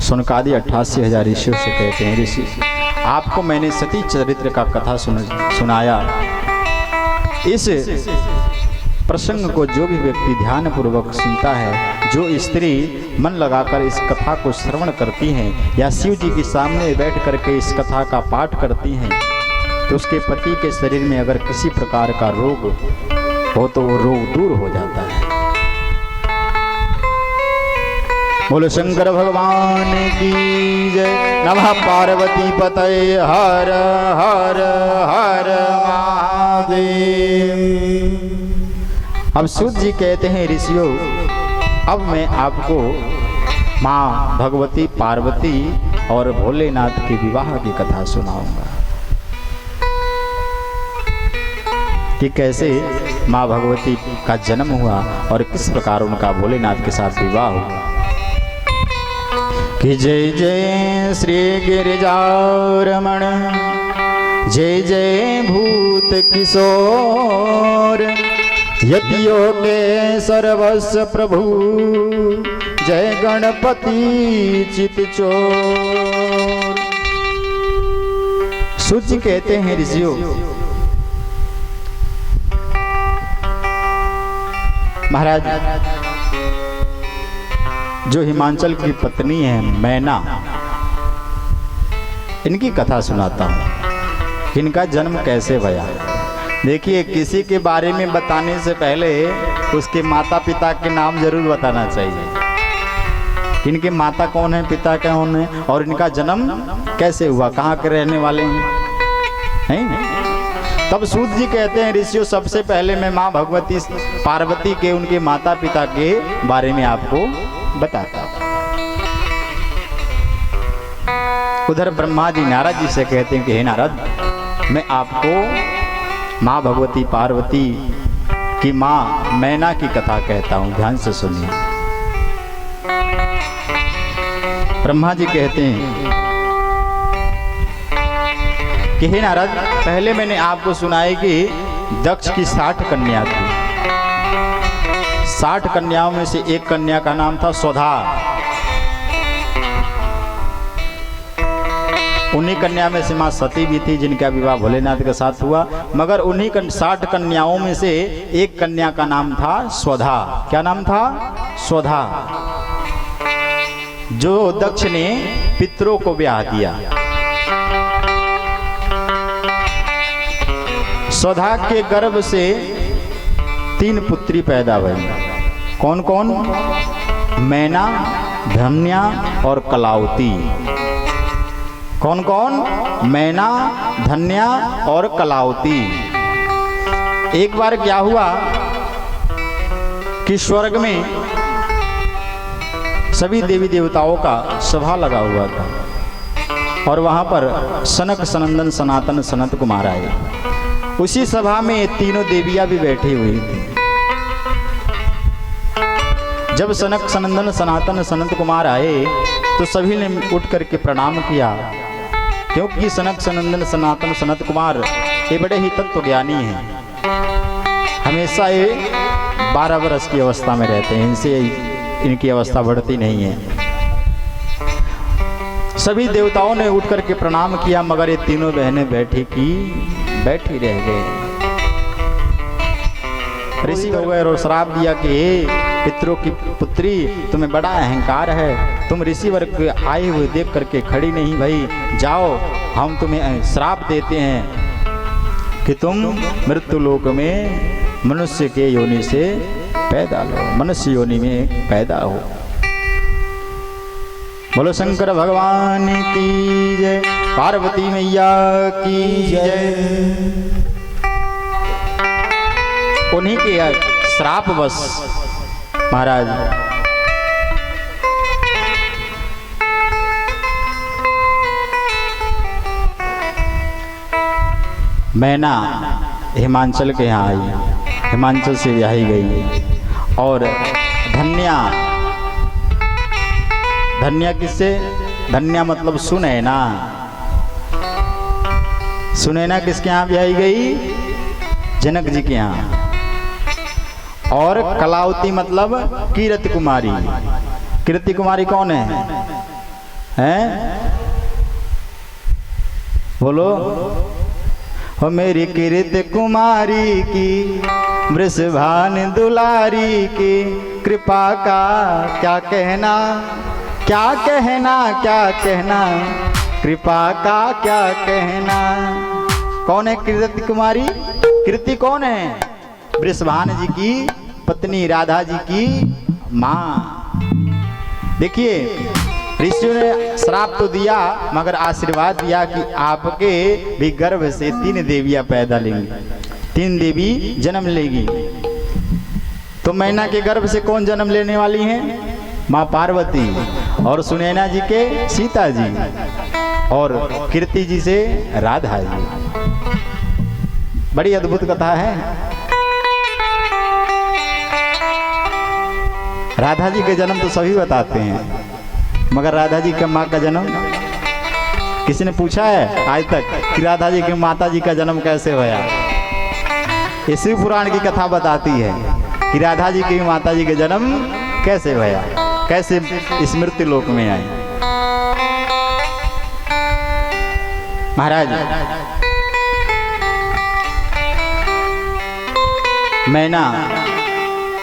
सुनकादि 88,000 ऋषियों से कहते हैं, ऋषि आपको मैंने सती चरित्र का कथा सुनाया। इस प्रसंग को जो भी व्यक्ति ध्यान पूर्वक सुनता है, जो स्त्री मन लगाकर इस कथा को श्रवण करती हैं या शिव जी के सामने बैठ करके इस कथा का पाठ करती हैं, तो उसके पति के शरीर में अगर किसी प्रकार का रोग हो तो वो रोग दूर हो जाता है। बोलो शंकर भगवान की जय। नमः पार्वती पतये हर हर हर महादेव। अब सूत जी कहते हैं ऋषियों, अब मैं आपको माँ भगवती पार्वती और भोलेनाथ के विवाह की कथा सुनाऊंगा कि कैसे माँ भगवती का जन्म हुआ और किस प्रकार उनका भोलेनाथ के साथ विवाह हुआ। कि जय जय श्री गिरिजारमण, जय जय भूत किशोर, यतियों के सर्वस्व प्रभु, जय गणपति चित चोर। सूत कहते हैं ऋषियों, महाराज जो हिमाचल की पत्नी है मैना, इनकी कथा सुनाता हूँ। इनका जन्म कैसे भया। देखिए, किसी के बारे में बताने से पहले उसके माता पिता के नाम जरूर बताना चाहिए। इनके माता कौन है, पिता कौन है और इनका जन्म कैसे हुआ, कहाँ के रहने वाले हैं। तब सूत जी कहते हैं ऋषियों, सबसे पहले मैं माँ भगवती पार्वती के उनके माता पिता के बारे में आपको बताता हूं। उधर ब्रह्मा जी नारद जी से कहते हैं कि हे नारद, मैं आपको माँ भगवती पार्वती की माँ मैना की कथा कहता हूँ, ध्यान से सुनिए। ब्रह्मा जी कहते हैं कि हे नारद, पहले मैंने आपको सुनाई कि दक्ष की 60 कन्या थी। 60 कन्याओं में से एक कन्या का नाम था स्वधा। उन्हीं कन्या में से मां सती भी थी, जिनका विवाह भोलेनाथ के साथ हुआ। मगर उन्हीं 60 कन्याओं में से एक कन्या का नाम था स्वधा। क्या नाम था? स्वधा, जो दक्ष ने पितरों को ब्याह दिया। स्वधा के गर्भ से 3 पुत्री पैदा हुई। कौन कौन? मैना, धन्या और कलावती। कौन कौन? मैना, धन्या और कलावती। एक बार क्या हुआ कि स्वर्ग में सभी देवी देवताओं का सभा लगा हुआ था और वहां पर सनक, सनंदन, सनातन, सनत कुमार आए। उसी सभा में तीनों देवियां भी बैठी हुई थी। जब सनक, सनंदन, सनातन, सनत कुमार आए तो सभी ने उठ करके प्रणाम किया, क्योंकि सनक, सनंदन, सनातन, सनत कुमार ये बड़े ही तत्व ज्ञानी हैं। हमेशा ये 12 वर्ष की अवस्था में रहते हैं, इनसे इनकी अवस्था बढ़ती नहीं है। सभी देवताओं ने उठ करके प्रणाम किया, मगर ये तीनों बहनें बैठी रह गए। ऋषि हो गए और श्राप दिया कि हे पितरों की पुत्री, तुम्हें बड़ा अहंकार है, तुम ऋषि वर्ग के आए हुए देख करके खड़ी नहीं भई, जाओ हम तुम्हें श्राप देते हैं कि तुम मृत्यु लोक में मनुष्य के योनि से पैदा लो, मनुष्य योनि में पैदा हो। बोलो शंकर भगवान की जय, पार्वती मैया की जय। उन्हीं के श्रापवश महाराज मैना हिमांचल के यहाँ आई, हिमांचल से ब्याही गई। और धन्या किससे? धन्या मतलब सुनैना। सुनैना किसके यहाँ ब्याही गई? जनक जी के यहाँ। और कलावती मतलब कीर्ति कुमारी। कीर्ति कुमारी कौन है? हैं? बोलो। हो मेरी कीर्ति कुमारी की, वृषभान दुलारी की, कृपा का क्या कहना, क्या कहना, क्या कहना, कृपा का क्या कहना। कौन है कीर्ति कुमारी? कीर्ति कौन है? वृषभान जी की पत्नी, राधा जी की माँ। देखिए, ऋषियों ने श्राप तो दिया, मगर आशीर्वाद दिया कि आपके भी गर्भ से 3 देवियां पैदा लेंगी, 3 देवी जन्म लेगी। तो मैना के गर्भ से कौन जन्म लेने वाली हैं? माँ पार्वती। और सुनैना जी के सीता जी, और कीर्ति जी से राधा जी। बड़ी अद्भुत कथा है। राधा जी के जन्म तो सभी बताते हैं, मगर राधा जी के माँ का जन्म किसी ने पूछा है आज तक कि राधा जी के माता जी का जन्म कैसे हुआ? ये शिव पुराण की कथा बताती है कि राधा जी की माता जी के जन्म कैसे हुआ, कैसे इस मृत्यु लोक में आए। महाराज, मैना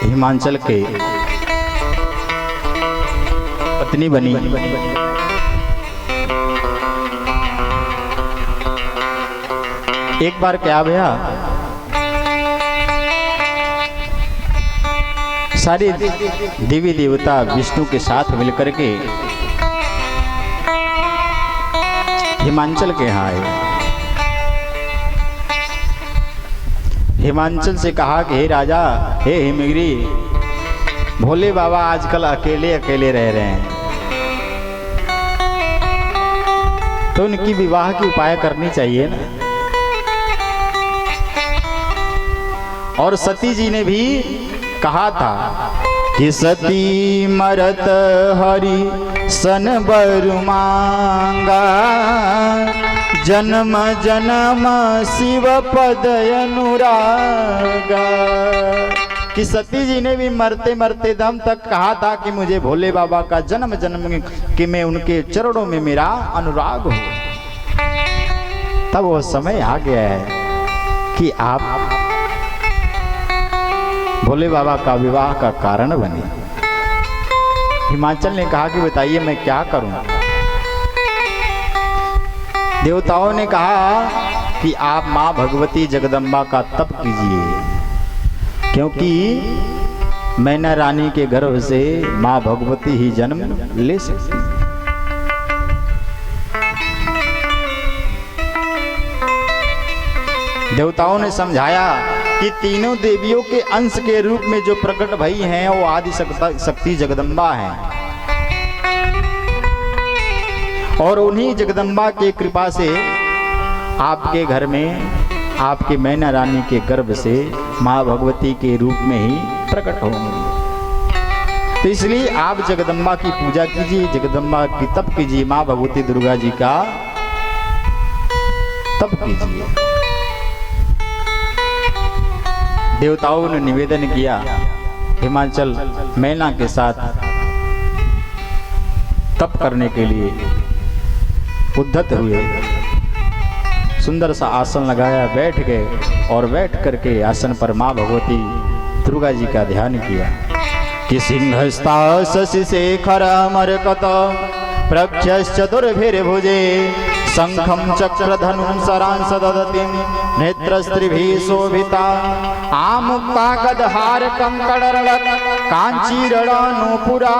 हिमांचल के पत्नी बनी। एक बार क्या भैया, सारे देवी देवता विष्णु के साथ मिलकर के हिमांचल के यहाँ आए। हिमांचल से कहा कि हे राजा, हे हिमगिरी, भोले बाबा आजकल अकेले अकेले रह रहे हैं, तो उनकी विवाह की उपाय करनी चाहिए ना। और सती जी ने भी कहा था कि सती मरत हरि सन बर मांगा, जन्म जन्म शिव पद अनुरागा। कि सती जी ने भी मरते मरते दम तक कहा था कि मुझे भोले बाबा का जन्म जन्म कि मैं उनके चरणों में मेरा अनुराग हो। तब वो समय आ गया है कि आप भोले बाबा का विवाह का कारण बने। हिमाचल ने कहा कि बताइए मैं क्या करूं। देवताओं ने कहा कि आप मां भगवती जगदम्बा का तप कीजिए, क्योंकि मैना रानी के गर्भ से मां भगवती ही जन्म ले सकती। देवताओं ने समझाया कि तीनों देवियों के अंश के रूप में जो प्रकट भई हैं वो आदि शक्ति जगदम्बा हैं, और उन्हीं जगदम्बा के कृपा से आपके घर में आपके मैना रानी के गर्भ से माँ भगवती के रूप में ही प्रकट होंगे। तो इसलिए आप जगदम्बा की पूजा कीजिए, जगदम्बा की तप कीजिए, माँ भगवती दुर्गा जी का तप कीजिए। देवताओं ने निवेदन किया, हिमाचल मैना के साथ तप करने के लिए उद्धत हुए। सुंदर सा आसन लगाया, बैठ गए और बैठ करके आसन पर माँ भगवती दुर्गा जी का ध्यान किया कि सिंहस्ता शशि शेखर मरकत प्रक्षश्चतुर्भिर्भुजे शंखं चक्रधनुं सरांस ददतिं नेत्रस्त्रिभिः शोभिता आमुक्ता गदहार कंकड़रड़क कांचीरणनुपुरा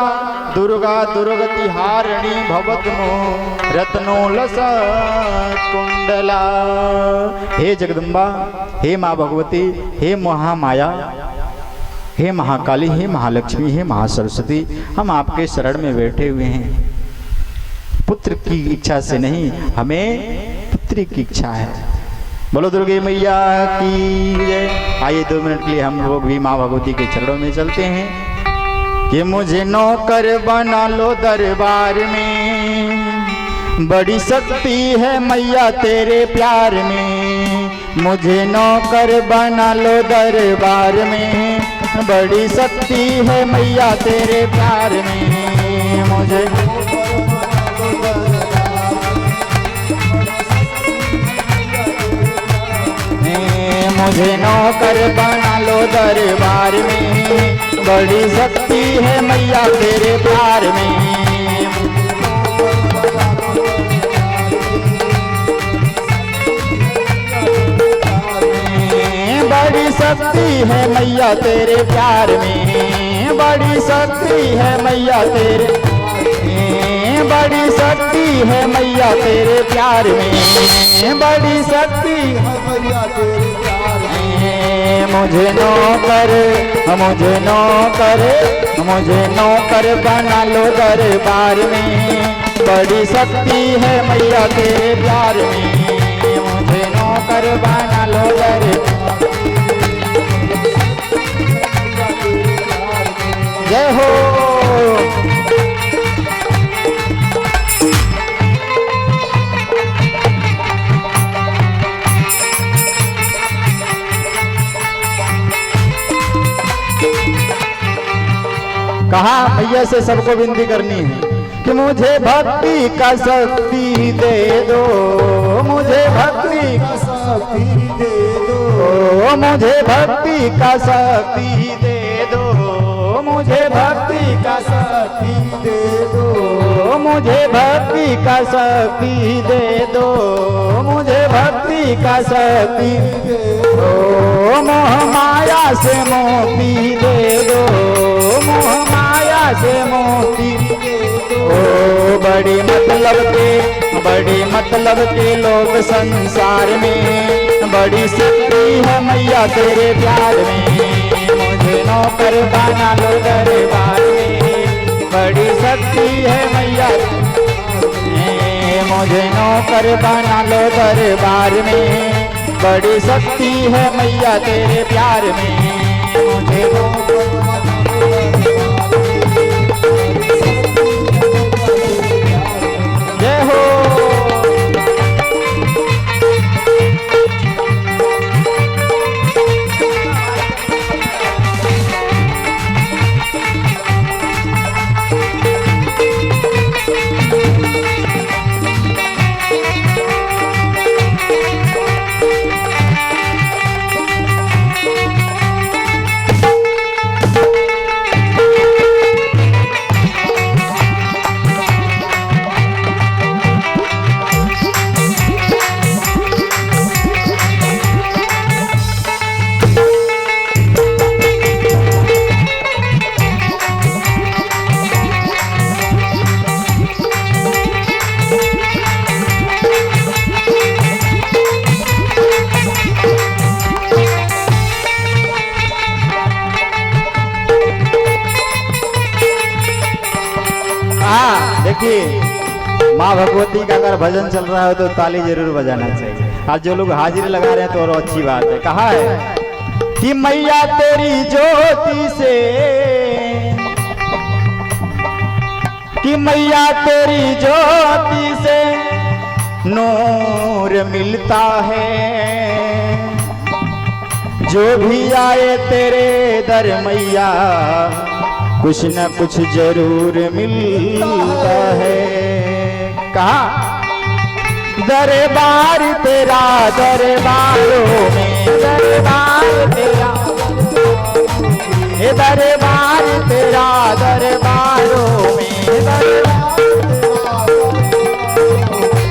दुर्गा दुर्गतिहारिणी भवतनो रत्नोलस कुंडला। हे जगदम्बा, हे माँ भगवती, हे महामाया, हे महाकाली, हे महालक्ष्मी, हे महासरस्वती, हम आपके शरण में बैठे हुए हैं। पुत्र की इच्छा से नहीं, हमें पुत्री की इच्छा है। बोलो दुर्गे मैया की जय। आइए 2 मिनट के लिए हम लोग भी माँ भगवती के चरणों में चलते हैं कि मुझे नौकर बना लो दरबार में, बड़ी शक्ति है मैया तेरे प्यार में। मुझे नौकर बना लो दरबार में, बड़ी शक्ति है मैया तेरे प्यार में। मुझे मुझे नौकर बना लो दरबार में, बड़ी शक्ति है मैया तेरे प्यार में। बड़ी शक्ति है मैया तेरे प्यार में, बड़ी शक्ति है मैया तेरे, बड़ी शक्ति है मैया तेरे प्यार में, बड़ी शक्ति है मैया तेरे प्यार में। मुझे नौकर, मुझे नौकर, मुझे नौकर बना लो दरबार में, बड़ी शक्ति है मैया तेरे प्यार में। मुझे नौकर बना लो दरबार में, जय हो। कहा भैया से सबको विनती करनी है कि मुझे भक्ति का शक्ति दे दो, मुझे भक्ति का शक्ति दे दो, मुझे भक्ति का शक्ति दे दो, मुझे भक्ति का शक्ति दे दो, मुझे भक्ति का शक्ति दे दो, मुझे भक्ति का शक्ति दे दो। मोह माया से मोक्ति दे दो, मोह माया से मोक्ति दे दो। बड़ी मतलब के लोग संसार में, बड़ी शक्ति है मैया तेरे प्यार में। मुझे नौकर बना लो दरबार में, बड़ी शक्ति है मैया। मुझे नौकर बना लो दरबार में, बड़ी शक्ति है मैया तेरे प्यार में। मुझे नौकर बना लो जय हो। देखिए, माँ भगवती का अगर भजन चल रहा हो तो ताली जरूर बजाना चाहिए। आज जो लोग हाजिरी लगा रहे हैं तो और अच्छी बात है। कहा है कि मैया तेरी ज्योति से, कि मैया तेरी ज्योति से नूर मिलता है, जो भी आए तेरे दर मैया कुछ न कुछ जरूर मिलता है। कहा दरबार तेरा दरबारों में, दरबार तेरा, हे दरबार तेरा दरबारों में,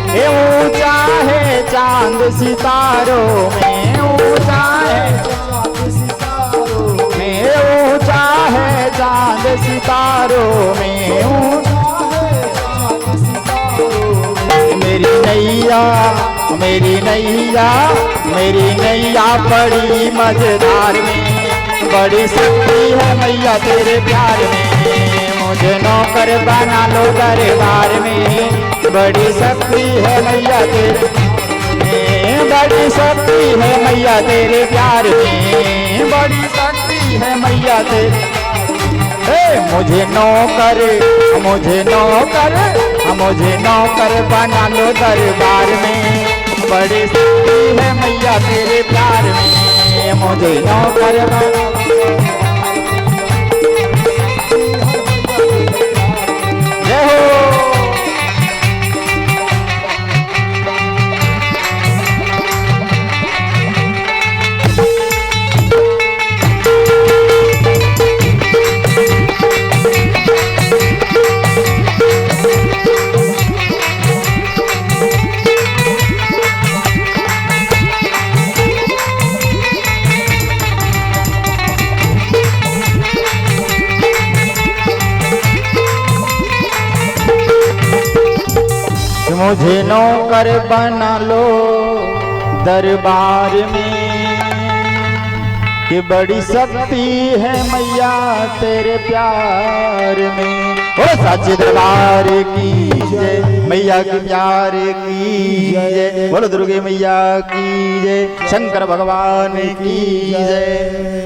हे ऊंचा है चांद सितारों में, ऊंचा है ऊंचा है चांद सितारों में। मेरी नैया मेरी नैया मेरी नैया बड़ी मजेदार में, बड़ी शक्ति है मैया तेरे प्यार में। मुझे नौकर बना लो दरबार में, बड़ी शक्ति है मैया तेरे में, बड़ी शक्ति है मैया तेरे प्यार में, बड़ी शक्ति है मैया तेरे। मुझे नौकर मुझे नौकर मुझे नौकर बना लो दरबार में, बड़ी शक्ति है मैया तेरे प्यार में। मुझे नौकर बना जय हो। मुझे नौकर बना लो दरबार में, कि बड़ी शक्ति है मैया तेरे प्यार में। ओ सच्चे दरबार की जय, मैया के प्यार की जय, बोलो दुर्गे मैया की जय, शंकर भगवान की जय।